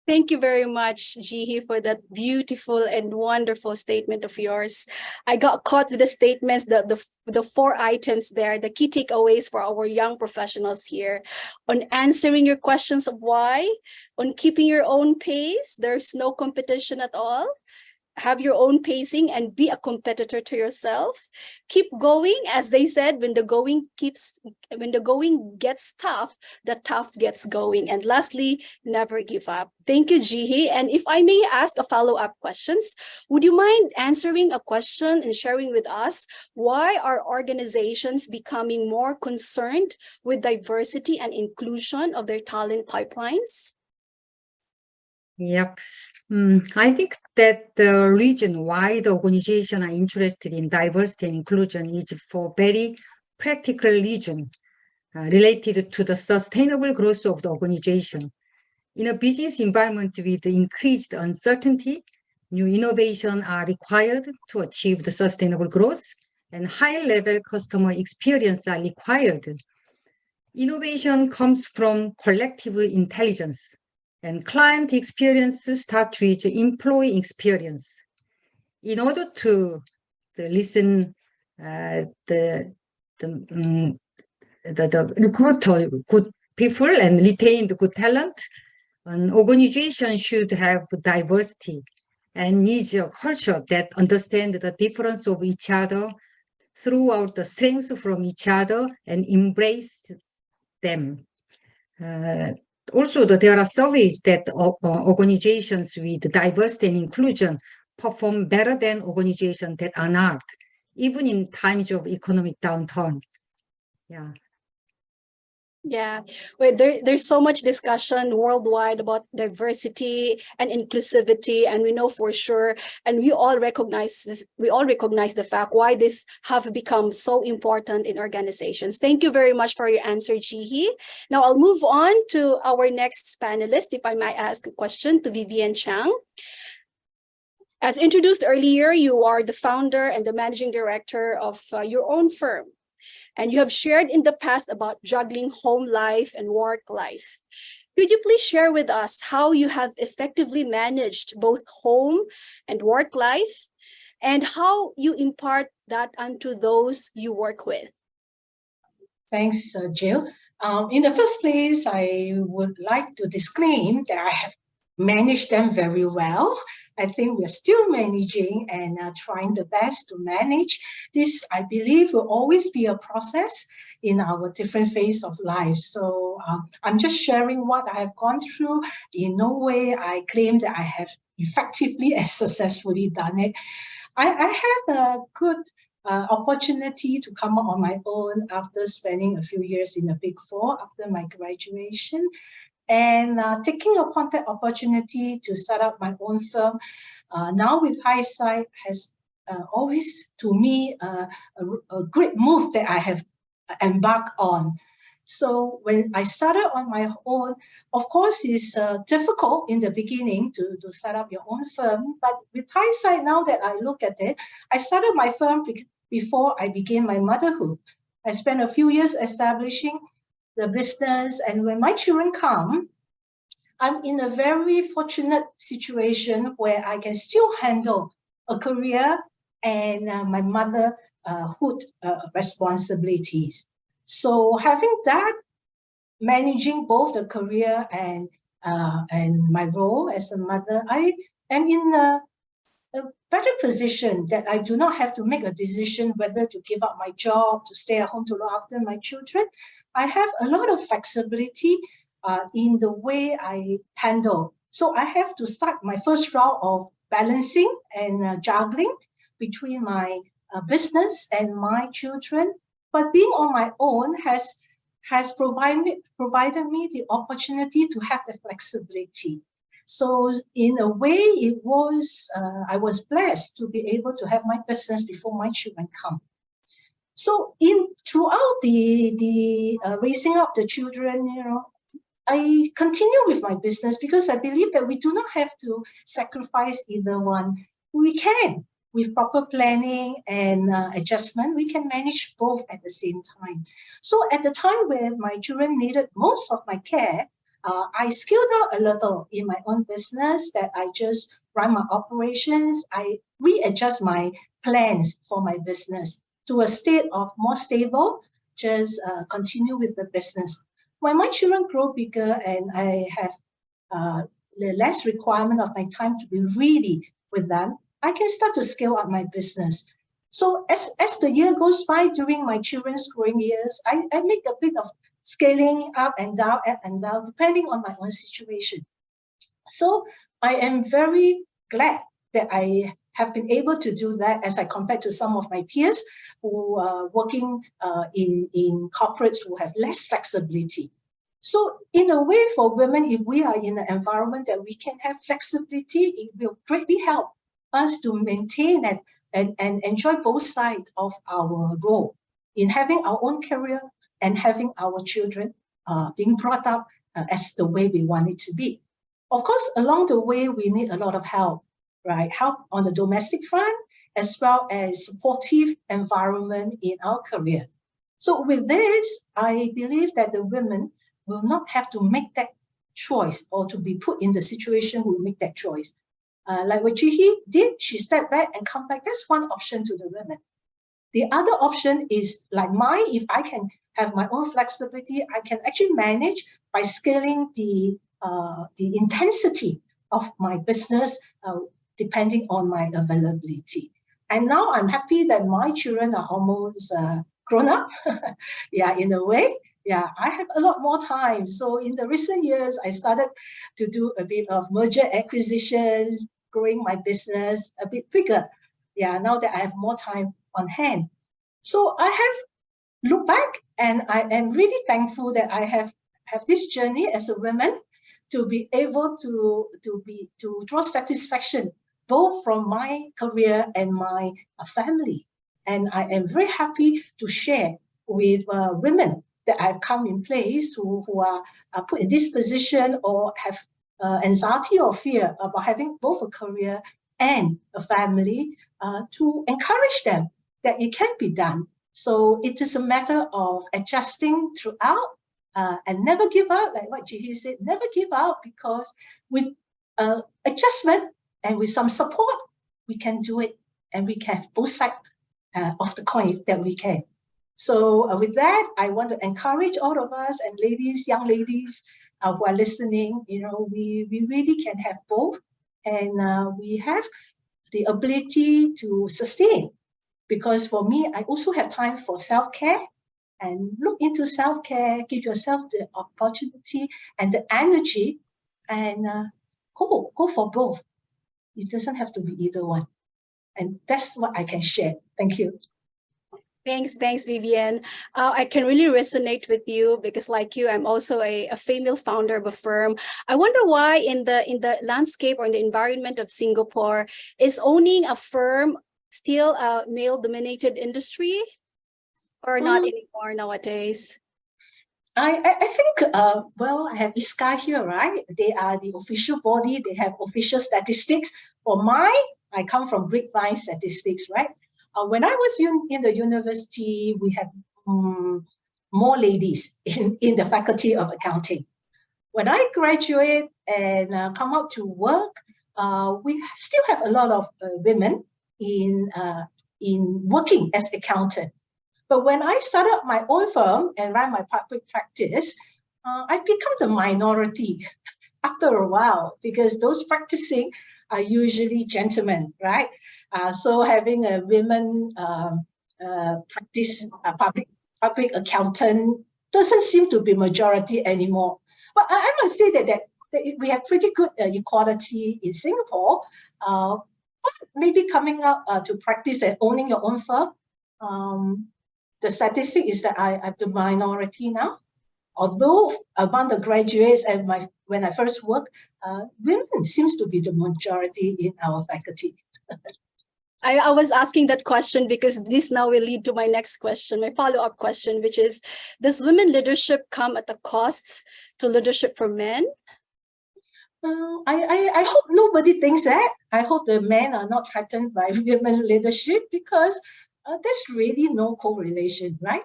Thank you very much, Jihee, for that beautiful and wonderful statement of yours. I got caught with the statements, the 4 items there, the key takeaways for our young professionals here. On answering your questions of why, on keeping your own pace, there's no competition at all. Have your own pacing and be a competitor to yourself. Keep going, as they said, when the going gets tough, the tough gets going. And lastly, never give up. Thank you, Jihee. And if I may ask a follow-up questions, would you mind answering a question and sharing with us why are organizations becoming more concerned with diversity and inclusion of their talent pipelines? Yep. I think that the reason why the organization are interested in diversity and inclusion is for very practical reason related to the sustainable growth of the organization. In a business environment with increased uncertainty, new innovations are required to achieve the sustainable growth, and high-level customer experience are required. Innovation comes from collective intelligence, and client experience starts with employee experience. In order to listen, the recruit good people and retain the good talent, an organization should have diversity and needs a culture that understands the difference of each other, throughout the strengths from each other, and embrace them. Also, there are surveys that organizations with diversity and inclusion perform better than organizations that are not, even in times of economic downturn. Yeah, well, there's so much discussion worldwide about diversity and inclusivity, and we know for sure, and we all recognize this, the fact why this have become so important in organizations. Thank you very much for your answer, Jihee. Now I'll move on to our next panelist, if I might ask a question to Vivienne Chiang. As introduced earlier, you are the founder and the managing director of your own firm. And you have shared in the past about juggling home life and work life. Could you please share with us how you have effectively managed both home and work life, and how you impart that onto those you work with? Thanks, Jill. In the first place, I would like to disclaim that I have managed them very well. I think we're still managing and trying the best to manage. This, I believe, will always be a process in our different phase of life. So I'm just sharing what I have gone through. In no way I claim that I have effectively and successfully done it. I had a good opportunity to come up on my own after spending a few years in the Big Four after my graduation. And taking upon that opportunity to start up my own firm, now with hindsight, has always, to me, a great move that I have embarked on. So when I started on my own, of course, it's difficult in the beginning to set up your own firm. But with hindsight, now that I look at it, I started my firm before I began my motherhood. I spent a few years establishing the business. And when my children come, I'm in a very fortunate situation where I can still handle a career and my motherhood responsibilities. So having that, managing both the career and my role as a mother, I am in a better position that I do not have to make a decision whether to give up my job, to stay at home to look after my children. I have a lot of flexibility in the way I handle. So I have to start my first round of balancing and juggling between my business and my children. But being on my own has provided me the opportunity to have the flexibility. So in a way, it was I was blessed to be able to have my business before my children come. So throughout the raising up the children, I continue with my business because I believe that we do not have to sacrifice either one. We can. With proper planning and adjustment, we can manage both at the same time. So at the time where my children needed most of my care, I scaled out a little in my own business, that I just run my operations. I readjust my plans for my business to a state of more stable, just continue with the business. When my children grow bigger and I have less requirement of my time to be really with them, I can start to scale up my business. So as the year goes by, during my children's growing years, I make a bit of scaling up and down, depending on my own situation. So I am very glad that I have been able to do that as I compare to some of my peers who are working in corporates who have less flexibility. So in a way, for women, if we are in an environment that we can have flexibility, it will greatly help us to maintain and enjoy both sides of our role in having our own career and having our children being brought up as the way we want it to be. Of course, along the way, we need a lot of help, right? Help on the domestic front, as well as supportive environment in our career. So with this, I believe that the women will not have to make that choice or to be put in the situation who will make that choice. Like what Jihee did, she stepped back and come back. That's one option to the women. The other option is like mine. If I can have my own flexibility, I can actually manage by scaling the intensity of my business depending on my availability. And now I'm happy that my children are almost grown up. Yeah, in a way. Yeah, I have a lot more time. So in the recent years, I started to do a bit of merger acquisitions, growing my business a bit bigger. Yeah, now that I have more time on hand. So I have looked back and I am really thankful that I have this journey as a woman to be able to draw satisfaction both from my career and my family. And I am very happy to share with women that have come in place who are put in this position or have anxiety or fear about having both a career and a family, to encourage them that it can be done. So it is a matter of adjusting throughout and never give up, like what Jihee said, never give up, because with adjustment and with some support, we can do it, and we can have both sides of the coin that we can. So with that, I want to encourage all of us and ladies, young ladies who are listening, we really can have both, and we have the ability to sustain. Because for me, I also have time for self-care, and look into self-care, give yourself the opportunity and the energy, and go for both. It doesn't have to be either one. And that's what I can share. Thank you. Thanks, Vivienne. I can really resonate with you because, like you, I'm also a female founder of a firm. I wonder why in the landscape or in the environment of Singapore, is owning a firm still a male-dominated industry, or not anymore nowadays? I think, well, I have ISCA here, right? They are the official body. They have official statistics. For mine, I come from Grapevine statistics, right? When I was in the university, we had more ladies in the faculty of accounting. When I graduate and come out to work, we still have a lot of women in working as accountant. But when I started up my own firm and ran my public practice, I become the minority after a while, because those practicing are usually gentlemen, right? So having a women practice public accountant doesn't seem to be majority anymore. But I must say that we have pretty good equality in Singapore. But maybe coming out to practice and owning your own firm, the statistic is that I'm the minority now. Although among the graduates and when I first worked, women seems to be the majority in our faculty. I was asking that question because this now will lead to my next question, my follow-up question, which is, does women leadership come at a cost to leadership for men? I hope nobody thinks that. I hope the men are not threatened by women leadership, because there's really no correlation, right?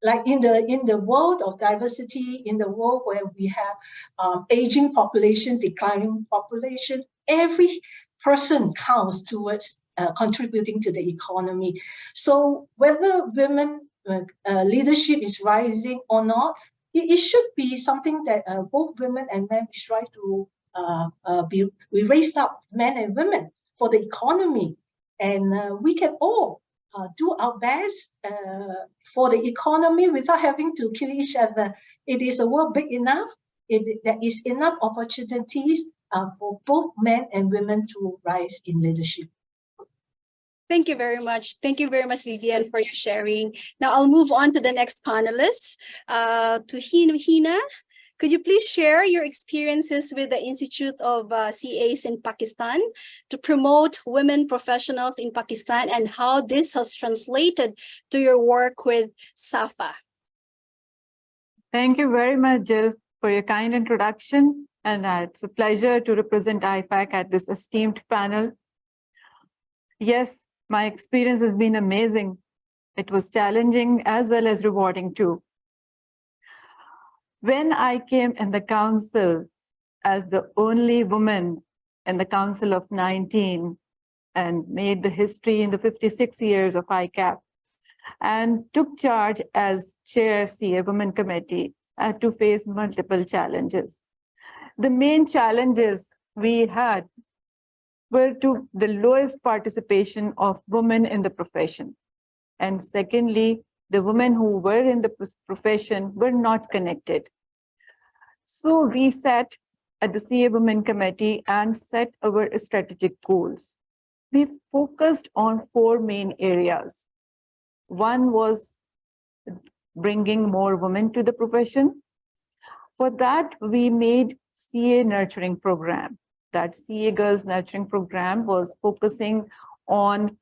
Like in the world of diversity, in the world where we have aging population, declining population, every person counts towards contributing to the economy. So whether women leadership is rising or not, it should be something that both women and men strive to we raised up men and women for the economy, and we can all do our best for the economy without having to kill each other. It is a world big enough. There is enough opportunities for both men and women to rise in leadership. Thank you very much. Thank you very much, Vivienne, for your sharing. Now I'll move on to the next panelist, to Hina. Could you please share your experiences with the Institute of CAs in Pakistan to promote women professionals in Pakistan, and how this has translated to your work with SAFA? Thank you very much, Jill, for your kind introduction. And it's a pleasure to represent IFAC at this esteemed panel. Yes, my experience has been amazing. It was challenging as well as rewarding too. When I came in the council as the only woman in the council of 19 and made the history in the 56 years of ICAP, and took charge as chair CA Women Committee, to face multiple challenges. The main challenges we had were to the lowest participation of women in the profession. And secondly, the women who were in the profession were not connected. So we sat at the CA Women Committee and set our strategic goals. We focused on 4 main areas. One was bringing more women to the profession. For that, we made CA Nurturing Program. That CA Girls Nurturing Program was focusing on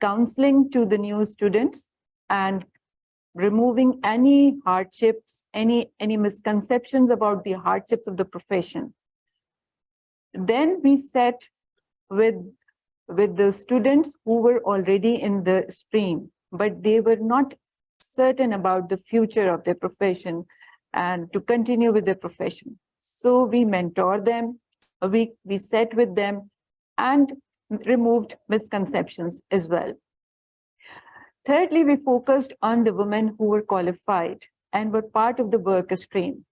counseling to the new students and removing any hardships, any misconceptions about the hardships of the profession. Then we sat with the students who were already in the stream, but they were not certain about the future of their profession and to continue with their profession. So we mentor them, we sat with them and removed misconceptions as well. Thirdly, we focused on the women who were qualified and were part of the work stream,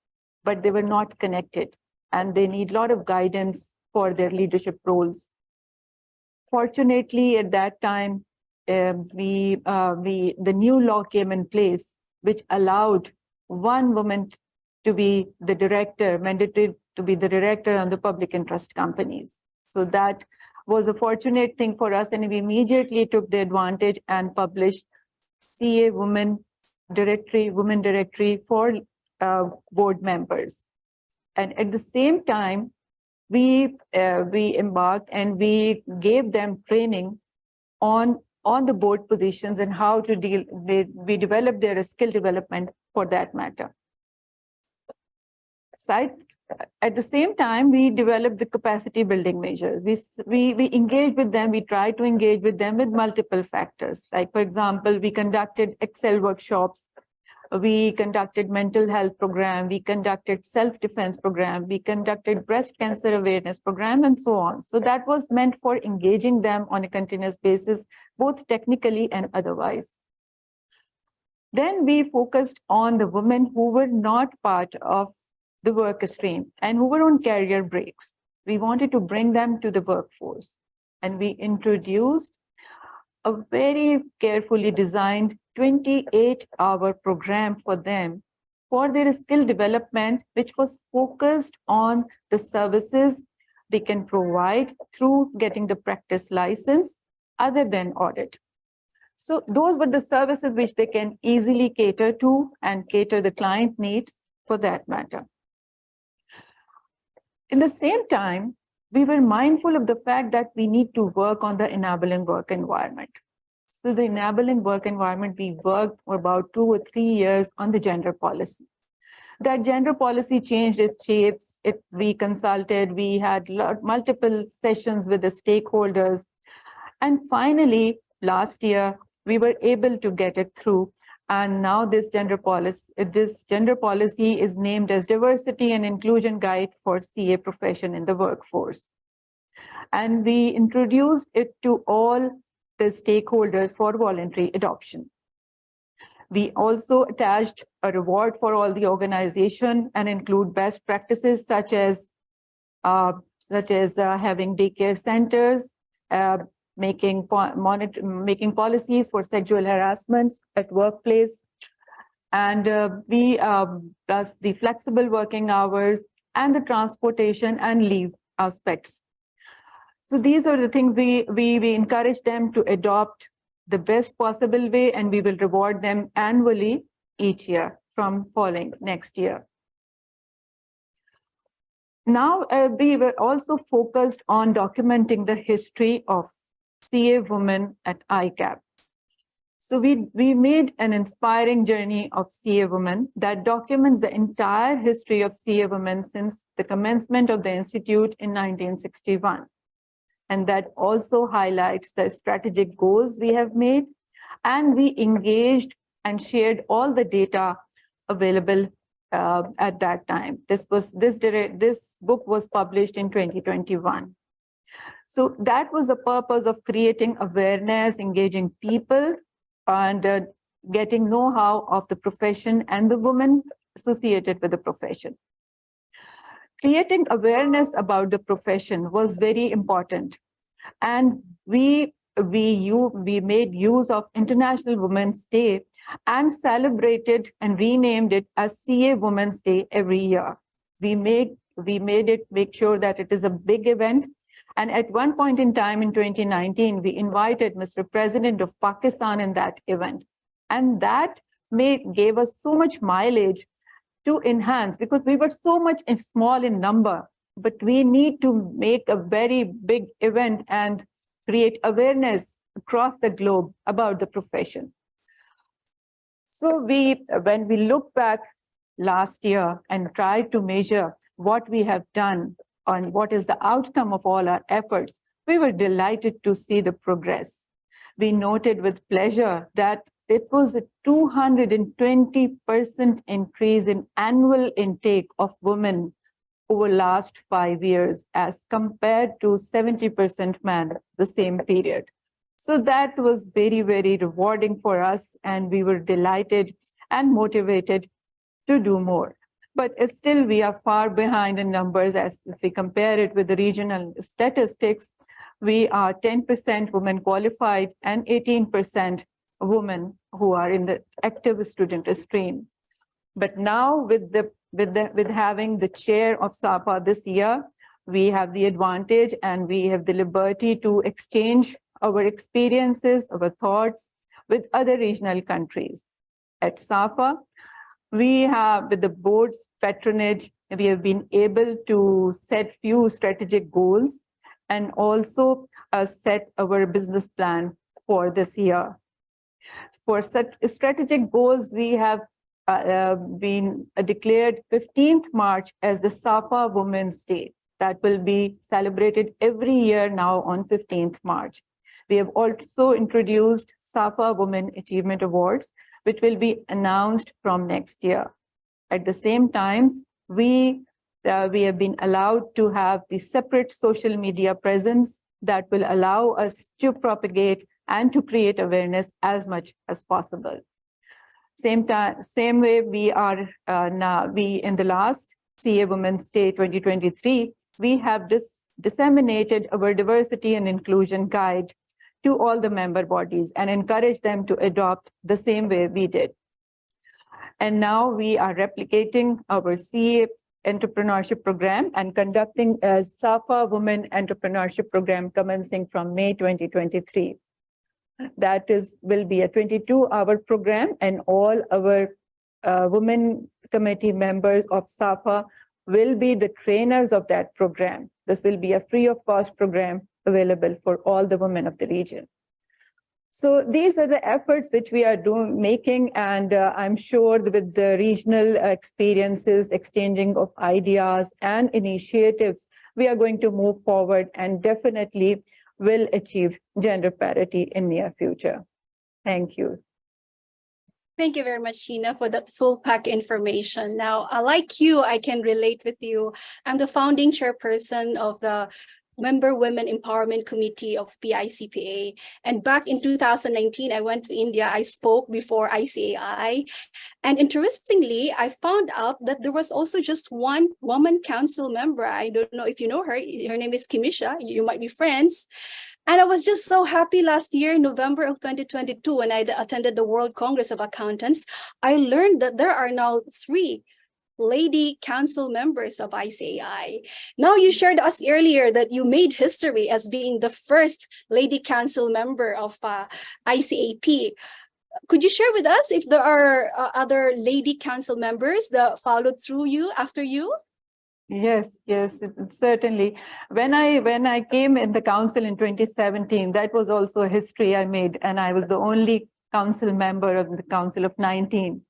but they were not connected and they need a lot of guidance for their leadership roles. Fortunately, at that time, the new law came in place, which allowed one woman to be the director, mandated to be the director on the public interest companies. So that was a fortunate thing for us, and we immediately took the advantage and published CA Women Directory for board members. And at the same time, we embarked and we gave them training on the board positions and how to deal with, we develop their skill development for that matter. At the same time, we develop the capacity building measures. We engage with them, we try to engage with them with multiple factors. Like, for example, we conducted Excel workshops, we conducted mental health program, we conducted self-defense program, we conducted breast cancer awareness program, and so on. So that was meant for engaging them on a continuous basis, both technically and otherwise. Then we focused on the women who were not part of the work stream and who were on career breaks. We wanted to bring them to the workforce, and we introduced a very carefully designed 28-hour program for them for their skill development, which was focused on the services they can provide through getting the practice license other than audit. So those were the services which they can easily cater to and cater the client needs for that matter. In the same time, we were mindful of the fact that we need to work on the enabling work environment. So the enabling work environment, we worked for about 2 or 3 years on the gender policy. That gender policy changed its shapes. We consulted, we had multiple sessions with the stakeholders. And finally, last year, we were able to get it through. And now this gender policy is named as Diversity and Inclusion Guide for CA Profession in the Workforce. And we introduced it to all the stakeholders for voluntary adoption. We also attached a reward for all the organization and include best practices such as having daycare centers, making policies for sexual harassment at workplace, and plus the flexible working hours and the transportation and leave aspects. So these are the things we encourage them to adopt the best possible way, and we will reward them annually each year from following next year. Now, we were also focused on documenting the history of CA women at ICAP. So we made an inspiring journey of CA women that documents the entire history of CA women since the commencement of the Institute in 1961. And that also highlights the strategic goals we have made. And we engaged and shared all the data available at that time. This book was published in 2021. So that was the purpose of creating awareness, engaging people, and getting know-how of the profession and the women associated with the profession. Creating awareness about the profession was very important. And we made use of International Women's Day and celebrated and renamed it as CA Women's Day every year. We make sure that it is a big event. And at one point in time in 2019, we invited Mr. President of Pakistan in that event. And that gave us so much mileage to enhance, because we were so much small in number, but we need to make a very big event and create awareness across the globe about the profession. So when we look back last year and try to measure what we have done on what is the outcome of all our efforts, we were delighted to see the progress. We noted with pleasure that it was a 220% increase in annual intake of women over the last 5 years as compared to 70% men the same period. So that was very, very rewarding for us, and we were delighted and motivated to do more. But still, we are far behind in numbers, as if we compare it with the regional statistics. We are 10% women qualified and 18% women who are in the active student stream. But now, with having the chair of SAPA this year, we have the advantage and we have the liberty to exchange our experiences, our thoughts with other regional countries. At SAPA, we have, with the board's patronage, we have been able to set few strategic goals and also set our business plan for this year. For such strategic goals, we have been declared 15th March as the SAFA Women's Day. That will be celebrated every year now on 15th March. We have also introduced SAFA Women Achievement Awards, which will be announced from next year. At the same time, we have been allowed to have the separate social media presence that will allow us to propagate and to create awareness as much as possible. Same way we are in the last CA Women's Day 2023, we have disseminated our diversity and inclusion guide to all the member bodies and encourage them to adopt the same way we did. And now we are replicating our CA entrepreneurship program and conducting a SAFA Women Entrepreneurship Program commencing from May 2023. That will be a 22-hour program, and all our women committee members of SAFA will be the trainers of that program. This will be a free of cost program available for all the women of the region. So these are the efforts which we are making, and I'm sure with the regional experiences, exchanging of ideas and initiatives, we are going to move forward and definitely will achieve gender parity in near future. Thank you. Thank you very much, Hina, for that full pack information. Now, like you, I can relate with you. I'm the founding chairperson of the Member Women Empowerment Committee of PICPA. And back in 2019, I went to India. I spoke before ICAI. And interestingly, I found out that there was also just one woman council member. I don't know if you know her. Her name is Kimisha. You might be friends. And I was just so happy last year, November of 2022, when I attended the World Congress of Accountants. I learned that there are now 3 lady council members of ICAI. Now, you shared us earlier that you made history as being the first lady council member of ICAP. Could you share with us if there are other lady council members that followed through you after you? Yes, certainly. When I came in the council in 2017, that was also a history I made, and I was the only council member of the council of 19.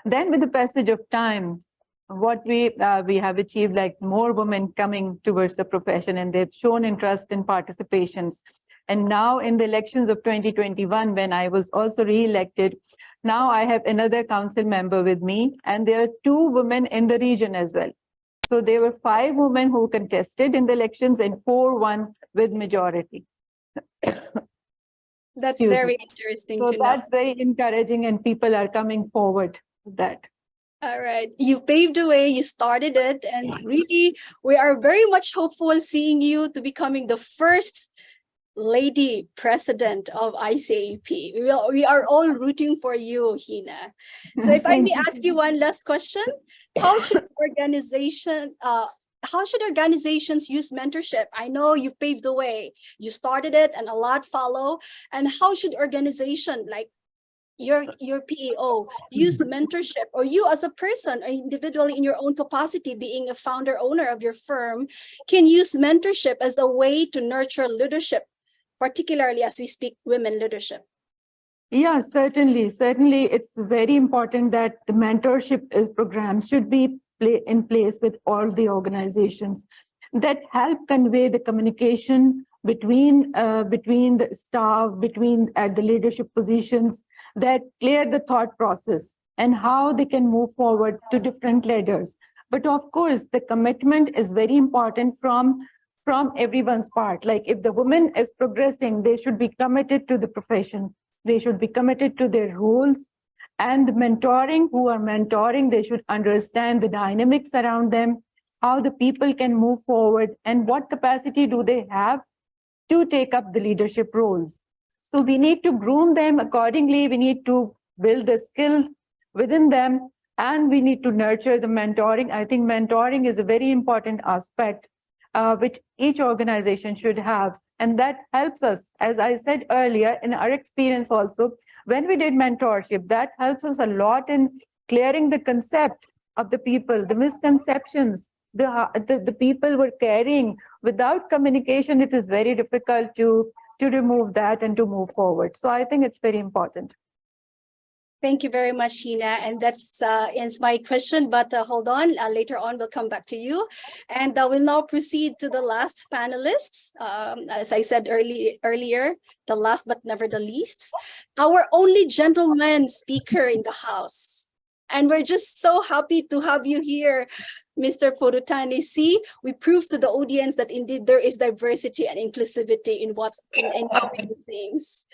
Then with the passage of time, what we have achieved, like more women coming towards the profession, and they've shown interest in participations. And now in the elections of 2021, when I was also re-elected, now I have another council member with me, and there are 2 women in the region as well. So there were 5 women who contested in the elections and 4 won with majority. That's very interesting to know. So that's very encouraging, and people are coming forward with that. All right, you paved the way, you started it, and really, we are very much hopeful seeing you to becoming the first lady president of ICAP. We are all rooting for you, Hina. So if I may ask you one last question, how should organizations use mentorship? I know you paved the way, you started it, and a lot follow. And how should organization like your PEO use mentorship, or you as a person individually in your own capacity, being a founder owner of your firm, can use mentorship as a way to nurture leadership, particularly as we speak women leadership? Yeah, certainly. It's very important that the mentorship program should be in place with all the organizations that help convey the communication between the staff, at the leadership positions, that clear the thought process and how they can move forward to different ladders. But of course, the commitment is very important from everyone's part. Like if the woman is progressing, they should be committed to the profession. They should be committed to their roles, and the who are mentoring, they should understand the dynamics around them, how the people can move forward, and what capacity do they have to take up the leadership roles. So we need to groom them accordingly. We need to build the skill within them, and we need to nurture the mentoring. I think mentoring is a very important aspect which each organization should have. And that helps us, as I said earlier, in our experience also, when we did mentorship, that helps us a lot in clearing the concept of the people, the misconceptions the people were carrying. Without communication, it is very difficult to to remove that and to move forward. So I think it's very important. Thank you very much, Hina. And that ends my question, but hold on, later on we'll come back to you. And we'll now proceed to the last panelists. As I said earlier, the last but never the least, our only gentleman speaker in the house. And we're just so happy to have you here, Mr. Furutani. See, we proved to the audience that indeed there is diversity and inclusivity in many things.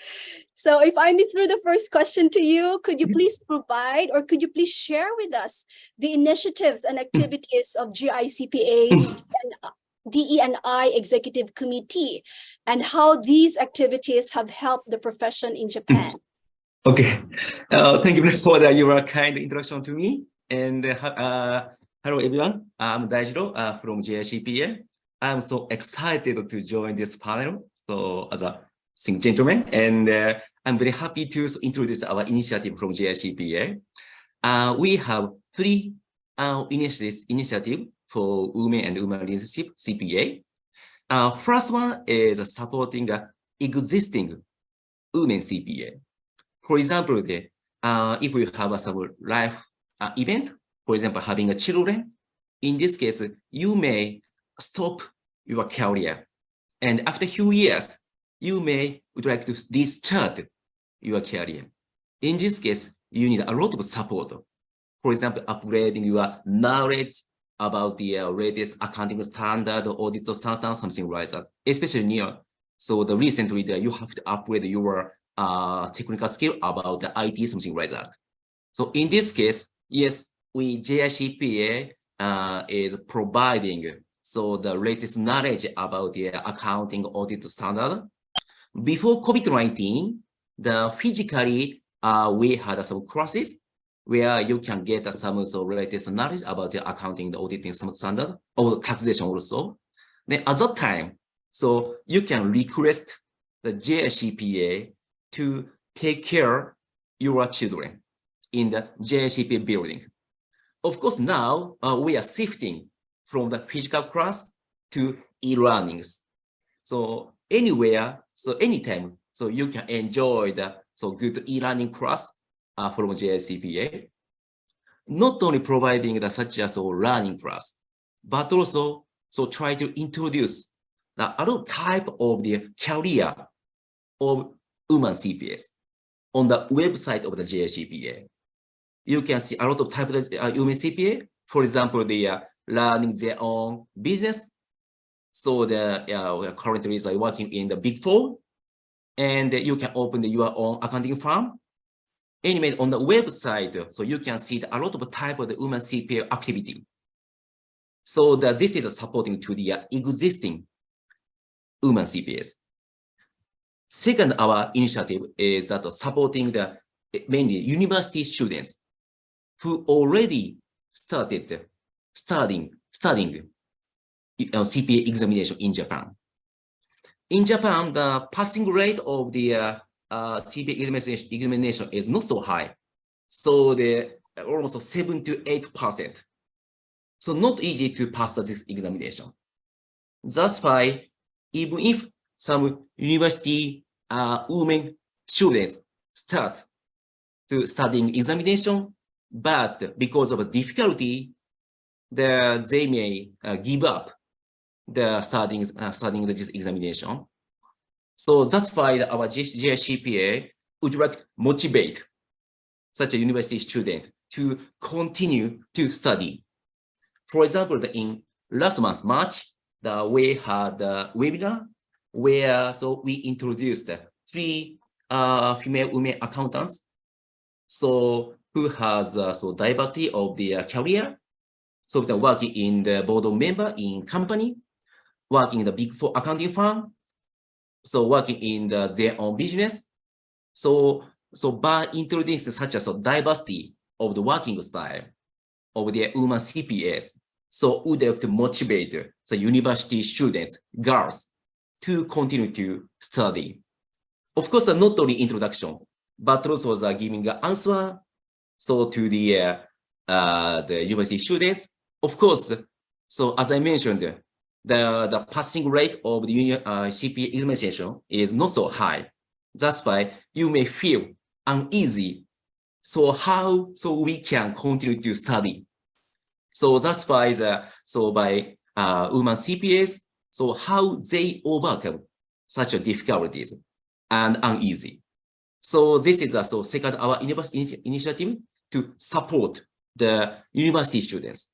So if I may throw the first question to you, could you please provide or could you please share with us the initiatives and activities of GICPA's and DE&I Executive Committee and how these activities have helped the profession in Japan? Okay, thank you for your kind introduction to me. And hello everyone, I'm Daijiro from GICPA. I'm so excited to join this panel. So as a single gentleman, and I'm very happy to introduce our initiative from GICPA. We have three initiatives for women and women leadership CPA. First one is supporting existing women CPA. For example, if we have some life event, for example, having a children, in this case, you may stop your career. And after a few years, you would like to restart your career. In this case, you need a lot of support. For example, upgrading your knowledge about the latest accounting standard, audit standard, something like that, especially near. So recently, you have to upgrade your technical skill about the IT, something like that. So in this case, yes, GICPA is providing the latest knowledge about the accounting audit standard. Before COVID-19, physically we had some courses where you can get some latest knowledge about the accounting, the auditing standard, or taxation also. Then at that time, so you can request the GICPA to take care your children in the GICPA building. Of course, now we are shifting from the physical class to e-learnings. So anywhere, so anytime, so you can enjoy the good e-learning class from GICPA. Not only providing such as learning class, but also try to introduce the other type of the career of women CPAs on the website of the GICPA. You can see a lot of types of women CPA. For example, they are learning their own business. So we are currently working in the Big Four, and you can open your own accounting firm. Anyway, on the website, so you can see a lot of type of the women CPA activity. So this is supporting to the existing women CPAs. Second, our initiative is that supporting the mainly university students who already started studying CPA examination in Japan. In Japan, the passing rate of the CPA examination is not so high. So almost 7 to 8%. So not easy to pass this examination. That's why even if some university women students start to studying examination, but because of a difficulty, they may give up the studying this examination. So that's why our GICPA would like to motivate such a university student to continue to study. For example, in last month, March, we had a webinar where we introduced 3 female women accountants, who has diversity of their career. So they're working in the board of member in company, working in the Big Four accounting firm, working in their own business. So by introducing such as a diversity of the working style of their women CPAs, would like to motivate the university students, girls, to continue to study. Of course, not only introduction, but also giving an answer to the university students. Of course, as I mentioned, the passing rate of the CPA examination is not so high. That's why you may feel uneasy. So how we can continue to study? So that's why by women CPAs, so how they overcome such difficulties and uneasy. So this is the second our university initiative to support the university students.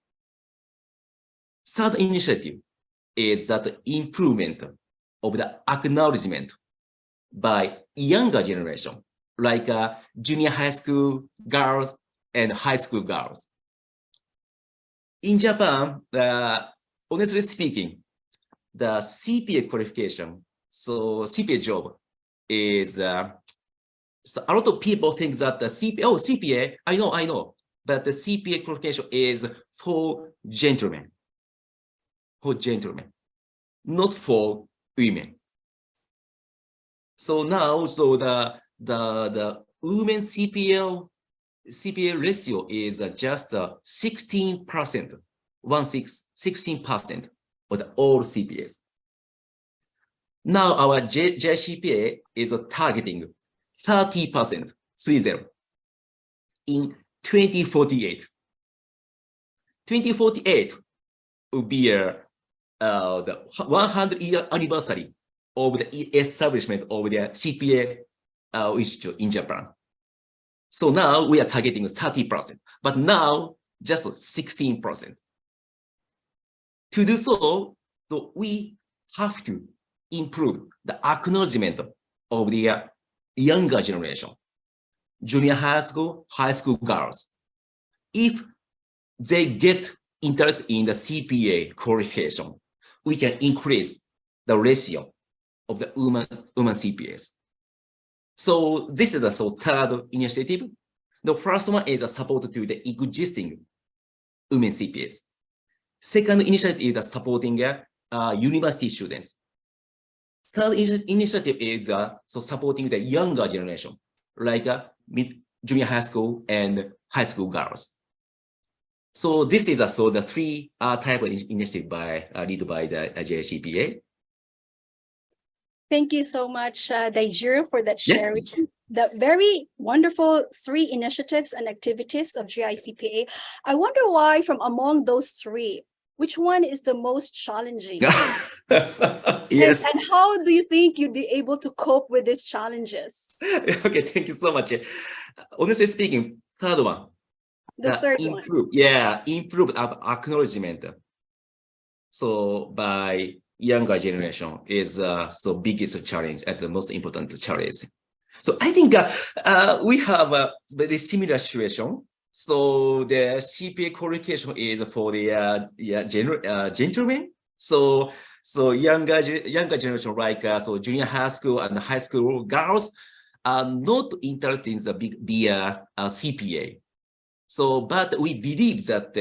Third initiative is that improvement of the acknowledgement by younger generation, like junior high school girls and high school girls. In Japan, honestly speaking, the CPA qualification, so CPA job is, so a lot of people think that the CPA, I know, but the CPA qualification is for gentlemen, not for women. So now, the women CPA ratio is just 16%, 16% of the all CPAs. Now our JCPA is targeting 30%, 30, in 2048. 2048 will be the 100-year anniversary of the establishment of the CPA institute in Japan. So now we are targeting 30%, but now just 16%. To do so, we have to improve the acknowledgement of the younger generation, junior high school girls. If they get interest in the CPA qualification, we can increase the ratio of the women CPAs. So this is the third initiative. The first one is a support to the existing women CPAs. Second initiative is supporting university students. Third initiative is supporting the younger generation, like junior high school and high school girls. So this is the three type of initiative led by the JCPA. Thank you so much, Daijiro, for that sharing. Yes. The very wonderful 3 initiatives and activities of GICPA. I wonder why from among those 3, which one is the most challenging? Yes. And how do you think you'd be able to cope with these challenges? Okay, thank you so much. Honestly speaking, third one. The third one. Improve acknowledgement. So by younger generation is biggest challenge and the most important challenge. So I think we have a very similar situation. So the CPA qualification is for the gentlemen. So younger generation, like junior high school and high school girls are not interested in the big CPA. So, but we believe that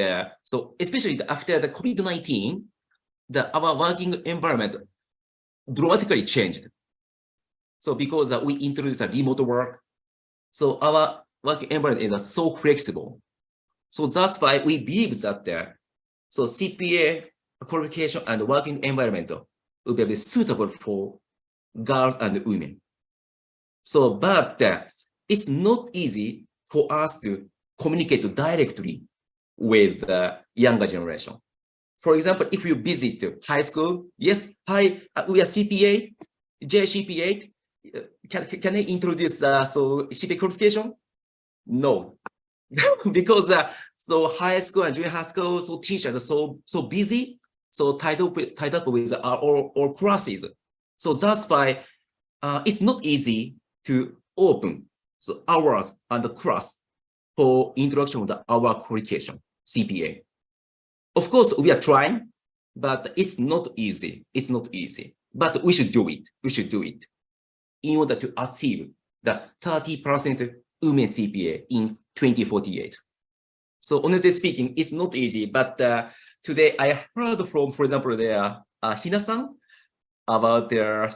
especially after the COVID-19, our working environment dramatically changed. So because we introduced remote work, so our working environment is so flexible. So that's why we believe that CPA qualification and working environment will be suitable for girls and women. So, but it's not easy for us to communicate directly with the younger generation. For example, if you visit high school, yes, hi, we are CPA, JCPA. Can I introduce CPA qualification? No, because high school and junior high school, teachers are so busy, tied up with all classes. So that's why it's not easy to open hours and the class for introduction of our qualification, CPA. Of course, we are trying, but it's not easy. It's not easy, but we should do it. We should do it in order to achieve the 30% women CPA in 2048. So honestly speaking, it's not easy, but today I heard from, for example, Hina-san about her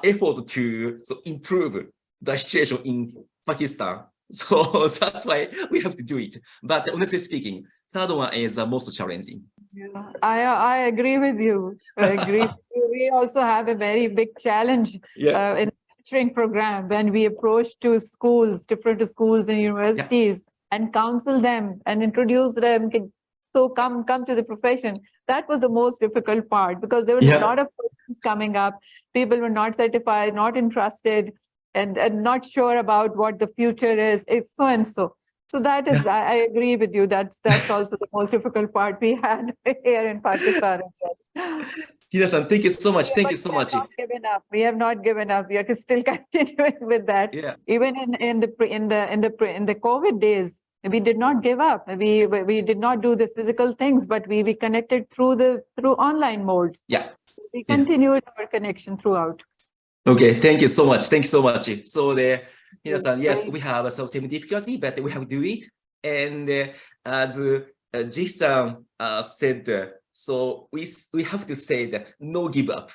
effort to improve the situation in Pakistan. So that's why we have to do it. But honestly speaking, third one is the most challenging. Yeah, I agree with you. I agree with you. We also have a very big challenge in the mentoring program when we approach to schools, different schools and universities, and counsel them and introduce them. So come to the profession. That was the most difficult part because there was a lot of questions coming up. People were not certified, not interested, and not sure about what the future is. It's so and so. So that is, I agree with you. That's also the most difficult part we had here in Pakistan. Hina-san, thank you so much. Thank you so much. We have not given up. We are still continuing with that. Yeah. Even in the COVID days, we did not give up. We did not do the physical things, but we connected through online modes. Yeah. So we continued our connection throughout. Okay, thank you so much. Thank you so much. So Hina-san, yes, we have some difficulty, but we have to do it. And as Jihee-san said, so we have to say that no give up.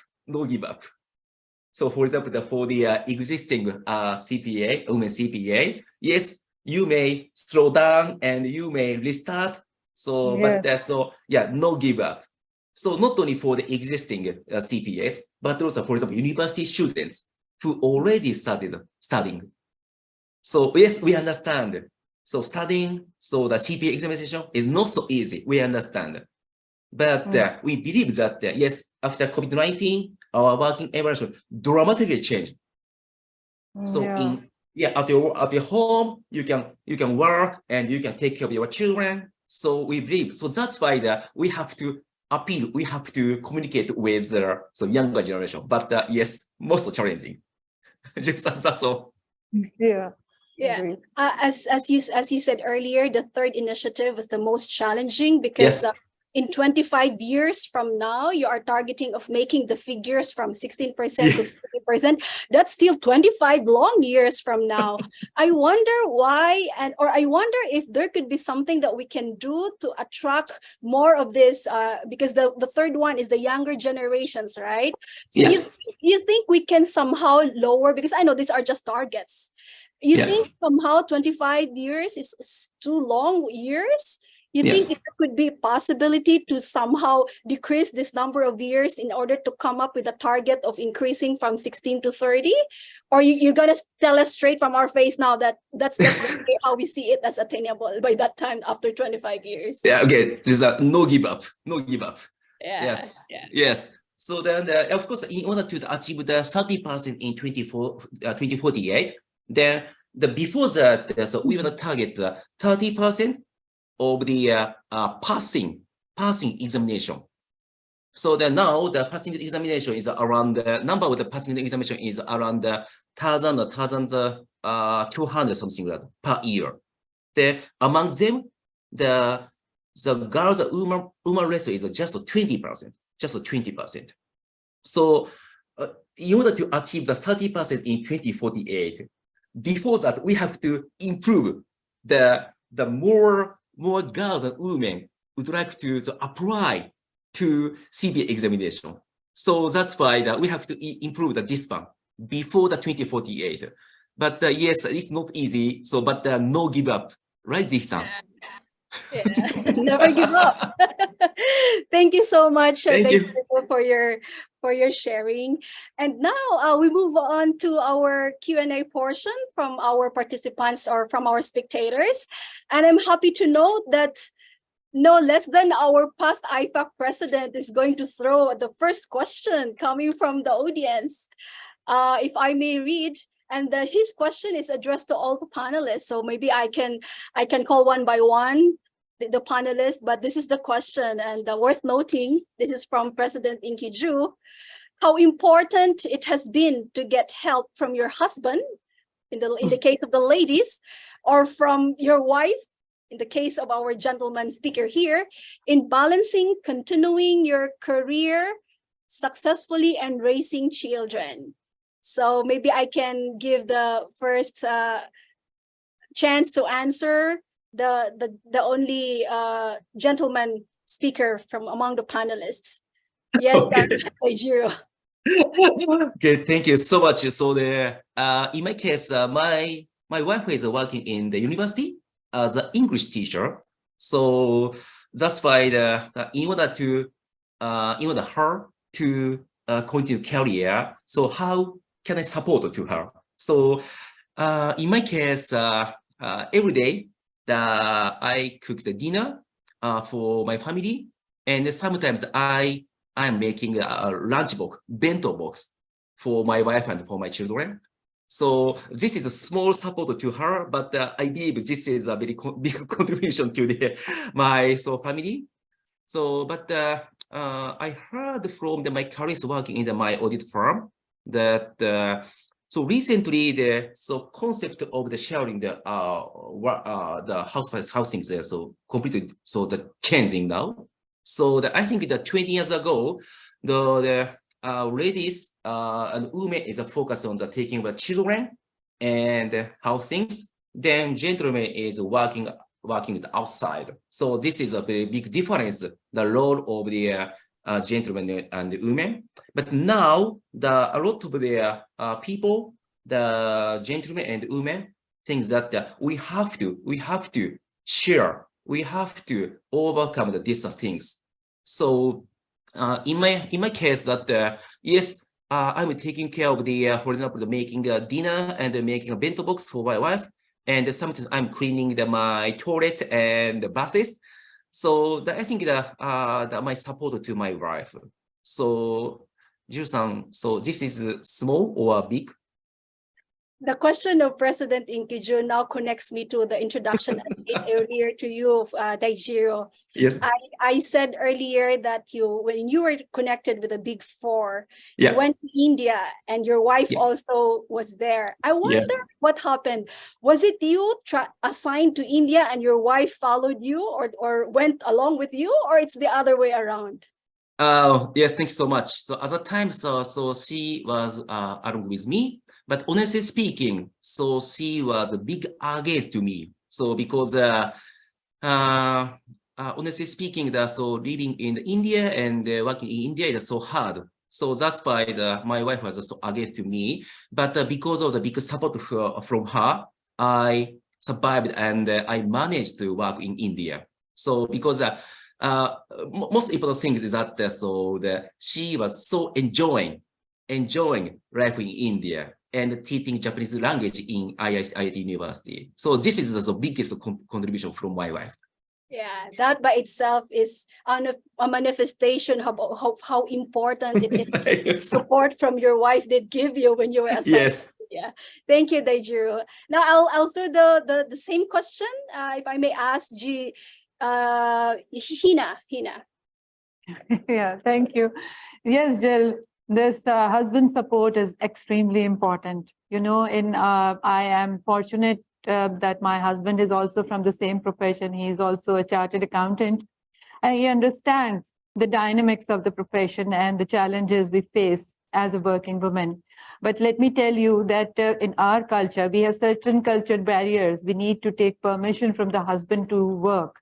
So for example, for the existing CPA, women CPA, yes, you may slow down and you may restart. So, but no give up. So not only for the existing CPAs, but also, for example, university students who already started studying. So yes, we understand. So studying, so the CPA examination is not so easy. We understand. But we believe that, yes, after COVID-19, our working environment dramatically changed. So at your home, you can work and you can take care of your children. So we believe, so that's why we have to appeal, we have to communicate with the younger generation. But yes, most challenging. That's all. Yeah. As you said earlier, the third initiative was the most challenging because in 25 years from now, you are targeting of making the figures from 16% to 30%. That's still 25 long years from now. I wonder why, or I wonder if there could be something that we can do to attract more of this, because the third one is the younger generations, right? So you think we can somehow lower, because I know these are just targets. You think somehow 25 years is too long years? You think there could be a possibility to somehow decrease this number of years in order to come up with a target of increasing from 16 to 30? Or you're going to tell us straight from our face now that that's how we see it as attainable by that time after 25 years? Yeah, okay. There's no give up. Yeah. Yes. So then, of course, in order to achieve the 30% in 2048, then before that, so we want to target 30% of the passing examination. So then now the passing examination is around, the number of the passing examination is around 1,000 or 1,200 something like that per year. Among them, the girls woman ratio is just 20%. So in order to achieve the 30% in 2048, before that we have to improve the more girls and women would like to apply to CPA examination. So that's why we have to improve this one before the 2048. But yes, it's not easy. So, but no give up, right, Jihee-san? Never give up. Thank you so much. Thank you for your sharing. And now we move on to our Q&A portion from our participants or from our spectators. And I'm happy to note that no less than our past IFAC president is going to throw the first question coming from the audience. If I may read, and his question is addressed to all the panelists. So maybe I can call one by one the panelists, but this is the question, and worth noting, this is from President Inkiju. How important it has been to get help from your husband, in the case of the ladies, or from your wife, in the case of our gentleman speaker here, in balancing, continuing your career successfully and raising children. So maybe I can give the first chance to answer the only gentleman speaker from among the panelists. Yes, Daijiro. Okay, thank you so much. So in my case, my wife is working in the university as an English teacher. So that's why in order her to continue career, so how can I support to her? So in my case, every day I cook the dinner for my family, and sometimes I am making a lunch box, bento box for my wife and for my children. So this is a small support to her, but I believe this is a very big contribution to my family. So, but I heard from my colleagues working in my audit firm that so recently the concept of the sharing the housing there completely the changing now. So I think that 20 years ago the ladies and women is a focus on the taking the children and house things. Then gentlemen is working outside. So this is a very big difference, the role of the gentlemen and women. But now a lot of the people, the gentlemen and women, think that we have to share, we have to overcome these things. So in my case, that yes, I'm taking care of for example, making a dinner and making a bento box for my wife, and sometimes I'm cleaning my toilet and the bathrooms. So I think that my support to my wife. So Jihee-san, so this is small or big? The question of President Inkiju now connects me to the introduction I made earlier to you, Daijiro. Yes. I said earlier that when you were connected with the Big Four, Yeah. you went to India and your wife Yeah. also was there. I wonder Yes. what happened. Was it you assigned to India and your wife followed you or went along with you, or it's the other way around? Yes, thank you so much. So at that time, so she was along with me. But honestly speaking, so she was a big against to me. So because honestly speaking, living in India and working in India is so hard. So that's why my wife was so against to me. But because of the big support from her, I survived and I managed to work in India. So because most important thing is that she was so enjoying life in India and teaching Japanese language in IIT University. So this is the biggest contribution from my wife. Yeah, that by itself is a manifestation of how important it is. Yes. Support from your wife did give you when you were assigned. Yes. Yeah, thank you, Daijiro. Now I'll throw the same question, if I may ask Hina. Yeah, thank you. Yes, Jill, this husband support is extremely important. You know, I am fortunate that my husband is also from the same profession. He is also a chartered accountant, and he understands the dynamics of the profession and the challenges we face as a working woman. But let me tell you that in our culture, we have certain cultural barriers. We need to take permission from the husband to work.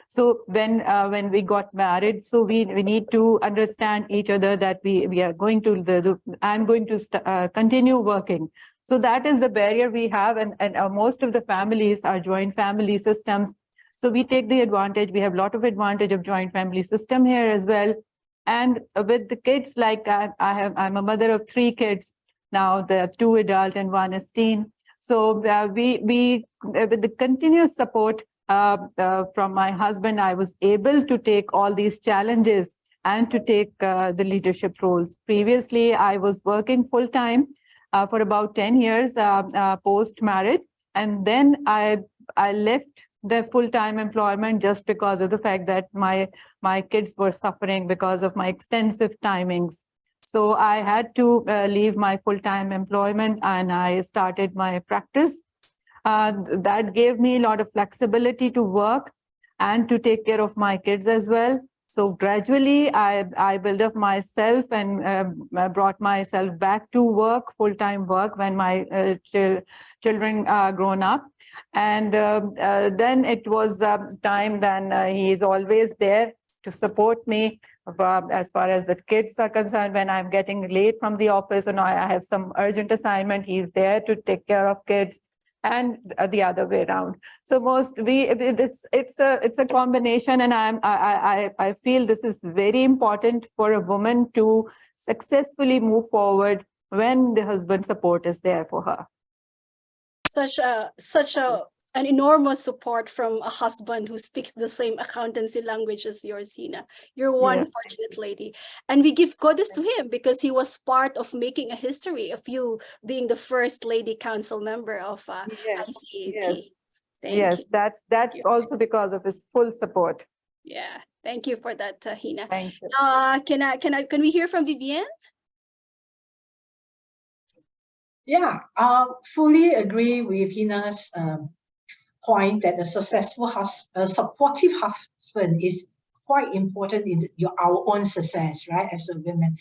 So when we got married, so we need to understand each other that we are going to I'm going to continue working. So that is the barrier we have, and most of the families are joint family systems. So we take the advantage. We have a lot of advantage of joint family system here as well. And with the kids, like I'm a mother of 3 kids now. There are 2 adult and 1 is teen. So we with the continuous support from my husband, I was able to take all these challenges and to take the leadership roles. Previously, I was working full time for about 10 years post-marriage, and then I left the full-time employment just because of the fact that my kids were suffering because of my extensive timings. So I had to leave my full-time employment, and I started my practice. That gave me a lot of flexibility to work and to take care of my kids as well. So gradually, I built up myself and brought myself back to work, full-time work, when my children grown up. And then it was time. Then he is always there to support me as far as the kids are concerned. When I'm getting late from the office and I have some urgent assignment, he's there to take care of kids. and the other way around. So it's a combination, and I feel this is very important for a woman to successfully move forward when the husband support is there for her. An enormous support from a husband who speaks the same accountancy language as yours, Hina. You're one fortunate lady. And we give kudos to him because he was part of making a history of you being the first lady council member of ICAP. Yes, that's also because of his full support. Yeah, thank you for that, Hina. Thank you. Can we hear from Vivienne? Yeah, fully agree with Hina's point that a successful supportive husband is quite important in our own success, right, as a woman.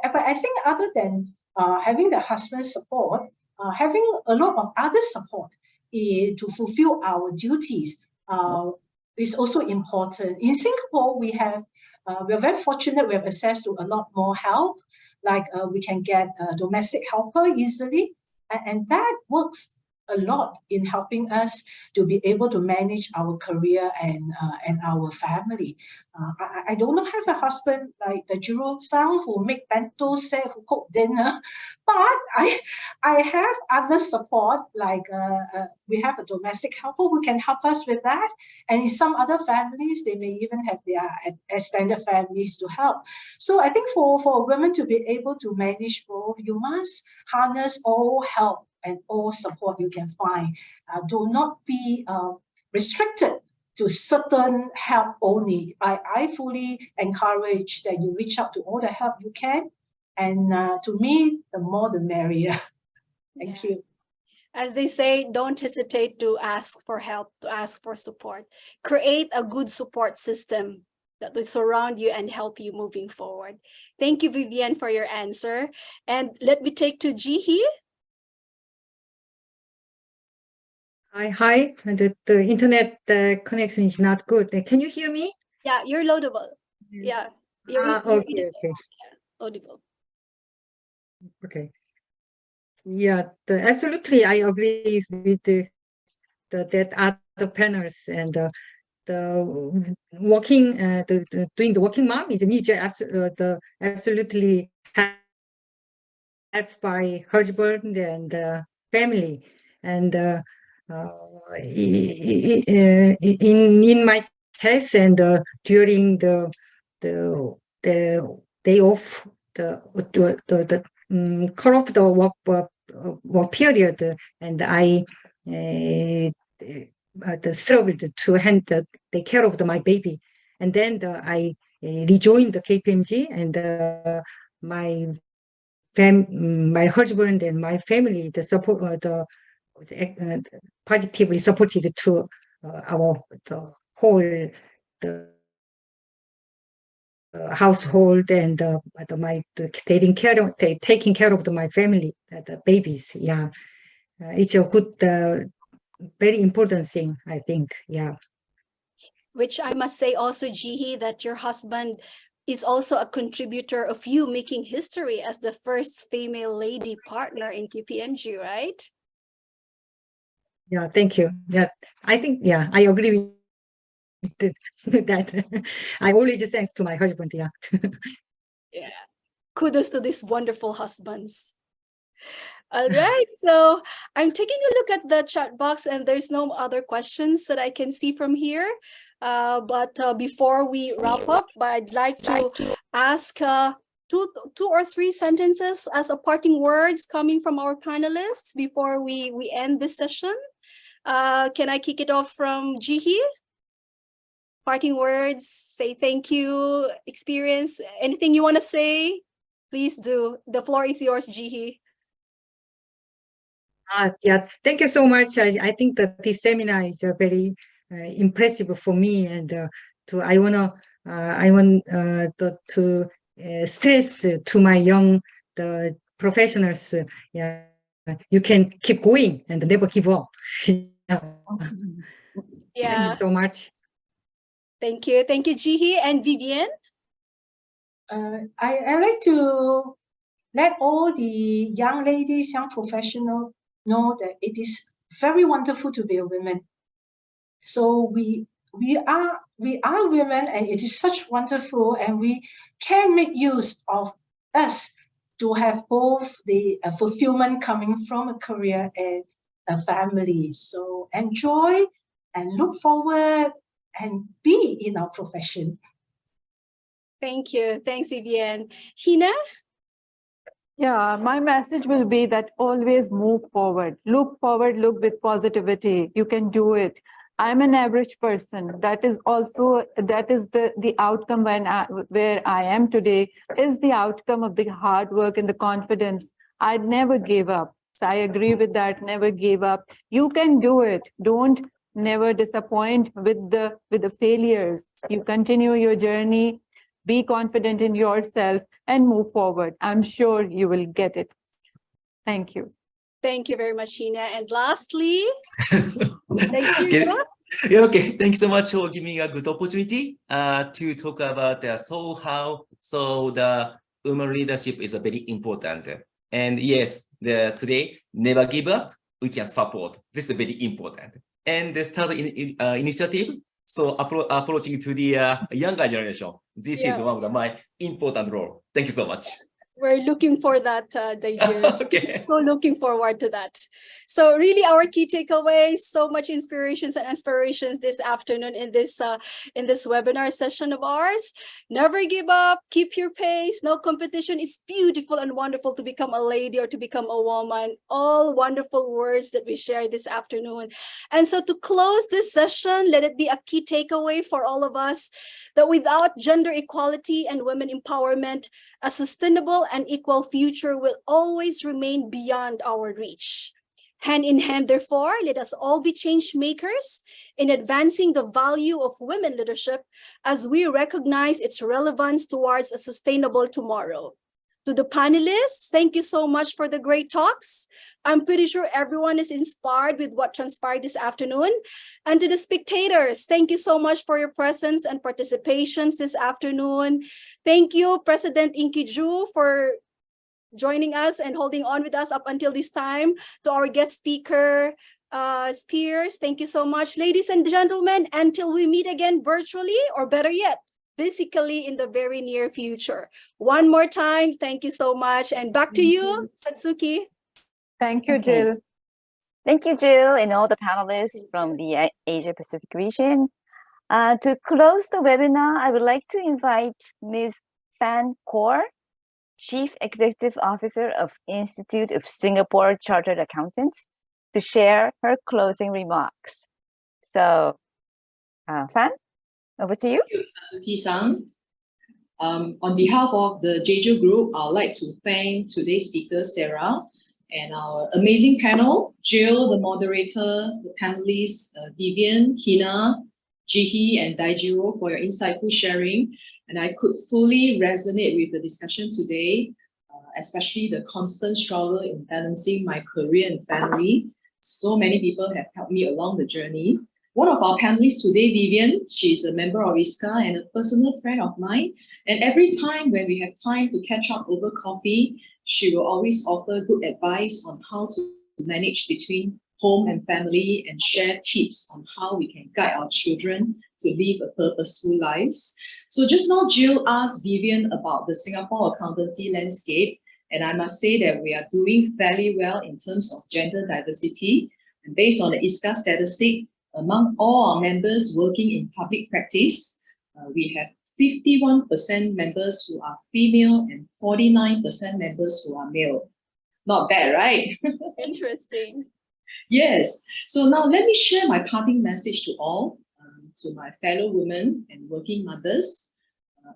But I think other than having the husband's support, having a lot of other support to fulfill our duties is also important. In Singapore, we're very fortunate we have access to a lot more help, like we can get a domestic helper easily, and that works a lot in helping us to be able to manage our career and our family. I do not have a husband like Daijiro-san who make bento set, who cook dinner, but I have other support, like we have a domestic helper who can help us with that. And in some other families, they may even have their extended families to help. So I think for women to be able to manage both, you must harness all help and all support you can find. Do not be restricted to certain help only. I fully encourage that you reach out to all the help you can. And to me, the more the merrier. Thank you. As they say, don't hesitate to ask for help, to ask for support. Create a good support system that will surround you and help you moving forward. Thank you, Vivienne, for your answer. And let me take to Jihee. Hi. The internet connection is not good. Can you hear me? Yeah, you're laudable. Yeah, you're okay. Yeah, audible. Okay. Yeah, absolutely. I agree with that other panels, and the working, doing the working mom is absolutely helped by husband and family, and in my case, and during the day off, the cut off the work period, and I struggled to take care of my baby, and then I rejoined the KPMG, and my husband and my family, the support, positively supported to the whole household, and taking care of my family, the babies. Yeah, it's a good, very important thing, I think. Yeah. Which I must say also, Jihee, that your husband is also a contributor of you making history as the first female lady partner in KPMG, right? Yeah, thank you. Yeah, I think, yeah, I agree with that. I always thanks to my husband. Yeah. Yeah. Kudos to these wonderful husbands. All right, so I'm taking a look at the chat box, and there's no other questions that I can see from here. But before we wrap up, I'd like to ask two or three sentences as a parting words coming from our panelists before we end this session. Can I kick it off from Jihee? Parting words, say thank you, experience, anything you want to say, please do. The floor is yours, Jihee. Yeah, thank you so much. I think that this seminar is very impressive for me, and I want to stress to my young professionals. Yeah, you can keep going and never give up. Yeah. Thank you so much. Thank you, Jihee. And Vivienne? I like to let all the young ladies, young professionals know that it is very wonderful to be a woman. So we are women, and it is such wonderful, and we can make use of us to have both the fulfillment coming from a career and a family. So enjoy and look forward and be in our profession. Thank you. Thanks, Vivienne. Hina? Yeah, my message will be that always move forward, look with positivity. You can do it. I'm an average person. That is the outcome where I am today is the outcome of the hard work and the confidence. I'd never give up. So I agree with that. Never give up. You can do it. Don't never disappoint with the failures. You continue your journey. Be confident in yourself and move forward. I'm sure you will get it. Thank you. Thank you very much, Hina. And lastly, Okay. Yeah, okay. Thank you so much for giving me a good opportunity to talk about the women leadership is very important. And yes, today, never give up. We can support. This is very important. And the third initiative, so approaching to the younger generation. This is one of my important role. Thank you so much. We're looking for that, Daijiro. Okay. So looking forward to that. So really our key takeaways, so much inspirations and aspirations this afternoon in this webinar session of ours. Never give up, keep your pace, no competition. It's beautiful and wonderful to become a lady or to become a woman. All wonderful words that we share this afternoon. And so to close this session, let it be a key takeaway for all of us that without gender equality and women empowerment, a sustainable and equal future will always remain beyond our reach. Hand in hand, therefore, let us all be change makers in advancing the value of women leadership as we recognize its relevance towards a sustainable tomorrow. To the panelists, thank you so much for the great talks. I'm pretty sure everyone is inspired with what transpired this afternoon. And to the spectators, thank you so much for your presence and participations this afternoon. Thank you, President Inkiju, for joining us and holding on with us up until this time. To our guest speaker, Speirs, thank you so much. Ladies and gentlemen, until we meet again virtually, or better yet, physically in the very near future. One more time, thank you so much. And back to you, Satsuki. Thank you, Okay. Jill. Thank you, Jill, and all the panelists from the Asia Pacific region. To close the webinar, I would like to invite Ms. Fan Kaur, Chief Executive Officer of Institute of Singapore Chartered Accountants, to share her closing remarks. So, Fan, over to you. Thank you, Satsuki-san. On behalf of the Jeju Group, I'd like to thank today's speaker, Sarah, and our amazing panel, Jill, the moderator, the panelists, Vivienne, Hina, Jihee, and Daijiro for your insightful sharing. And I could fully resonate with the discussion today, especially the constant struggle in balancing my career and family. So many people have helped me along the journey. One of our panelists today, Vivienne, she's a member of ICAS and a personal friend of mine. And every time when we have time to catch up over coffee, she will always offer good advice on how to manage between home and family and share tips on how we can guide our children to live a purposeful lives. So just now, Jill asked Vivienne about the Singapore accountancy landscape. And I must say that we are doing fairly well in terms of gender diversity. And based on the ICAS statistic, among all our members working in public practice, we have 51% members who are female and 49% members who are male. Not bad, right? Interesting. Yes. So now let me share my parting message to all, to my fellow women and working mothers.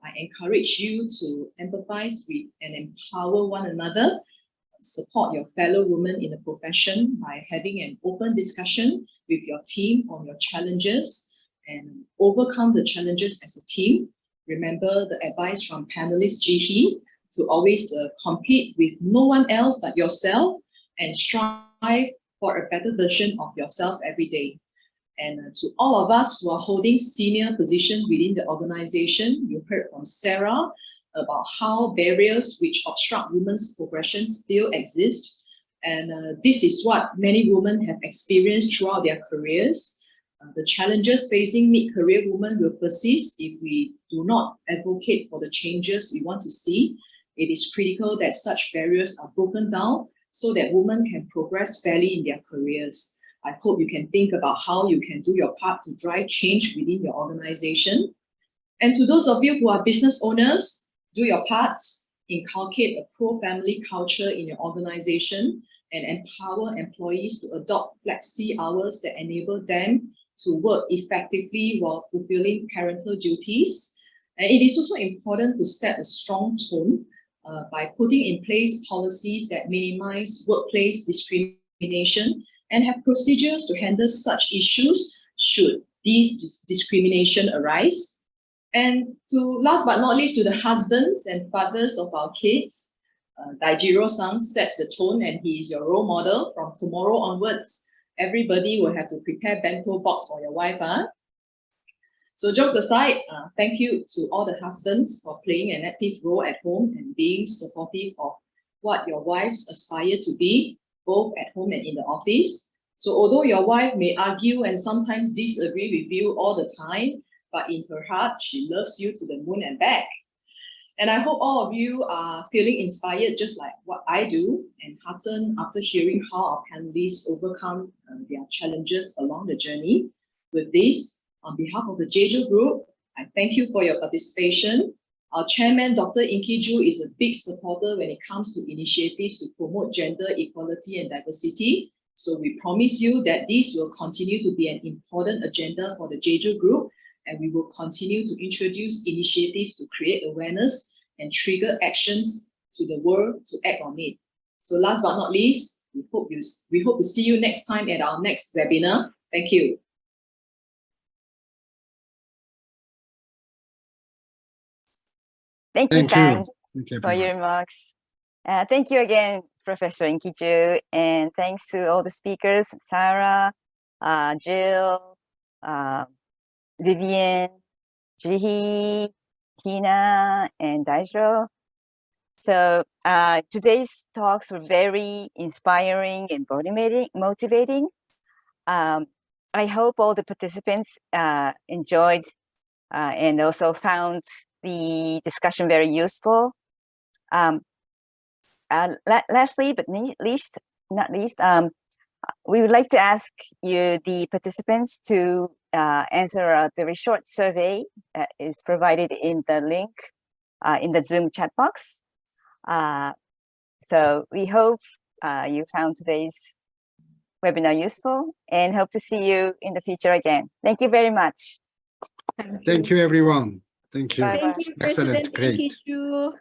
I encourage you to empathize with and empower one another. Support your fellow women in the profession by having an open discussion with your team on your challenges and overcome the challenges as a team. Remember the advice from panelist Jihee to always compete with no one else but yourself and strive for a better version of yourself every day. And to all of us who are holding senior positions within the organization, you heard from Sarah about how barriers which obstruct women's progression still exist. And this is what many women have experienced throughout their careers. The challenges facing mid-career women will persist if we do not advocate for the changes we want to see. It is critical that such barriers are broken down so that women can progress fairly in their careers. I hope you can think about how you can do your part to drive change within your organization. And to those of you who are business owners, do your part, inculcate a pro-family culture in your organization and empower employees to adopt flexi hours that enable them to work effectively while fulfilling parental duties. And it is also important to set a strong tone by putting in place policies that minimize workplace discrimination and have procedures to handle such issues should these discrimination arise. And last but not least, to the husbands and fathers of our kids, Daijiro-san sets the tone and he is your role model. From tomorrow onwards, everybody will have to prepare bento box for your wife. So jokes aside, thank you to all the husbands for playing an active role at home and being supportive of what your wives aspire to be, both at home and in the office. So although your wife may argue and sometimes disagree with you all the time, but in her heart, she loves you to the moon and back. And I hope all of you are feeling inspired just like what I do and heartened after hearing how our panelists overcome their challenges along the journey. With this, on behalf of the Jeju Group, I thank you for your participation. Our chairman, Dr. Inkiju, is a big supporter when it comes to initiatives to promote gender equality and diversity. So we promise you that this will continue to be an important agenda for the Jeju Group, and we will continue to introduce initiatives to create awareness and trigger actions to the world to act on it. So last but not least, we hope to see you next time at our next webinar. Thank you. Thank you, Sang, Thank you, for your everyone. remarks. Thank you again, Professor Inkiju, and thanks to all the speakers, Sarah, Jill, Vivienne, Jihee, Hina, and Daijiro. So today's talks were very inspiring and motivating. I hope all the participants enjoyed and also found the discussion very useful. Lastly, but not least, we would like to ask you, the participants, to answer a very short survey that is provided in the link in the Zoom chat box. So we hope you found today's webinar useful and hope to see you in the future again. Thank you very much. Thank you, everyone. Thank you. Bye-bye. Thank you, Excellent. President Great. Inkiju.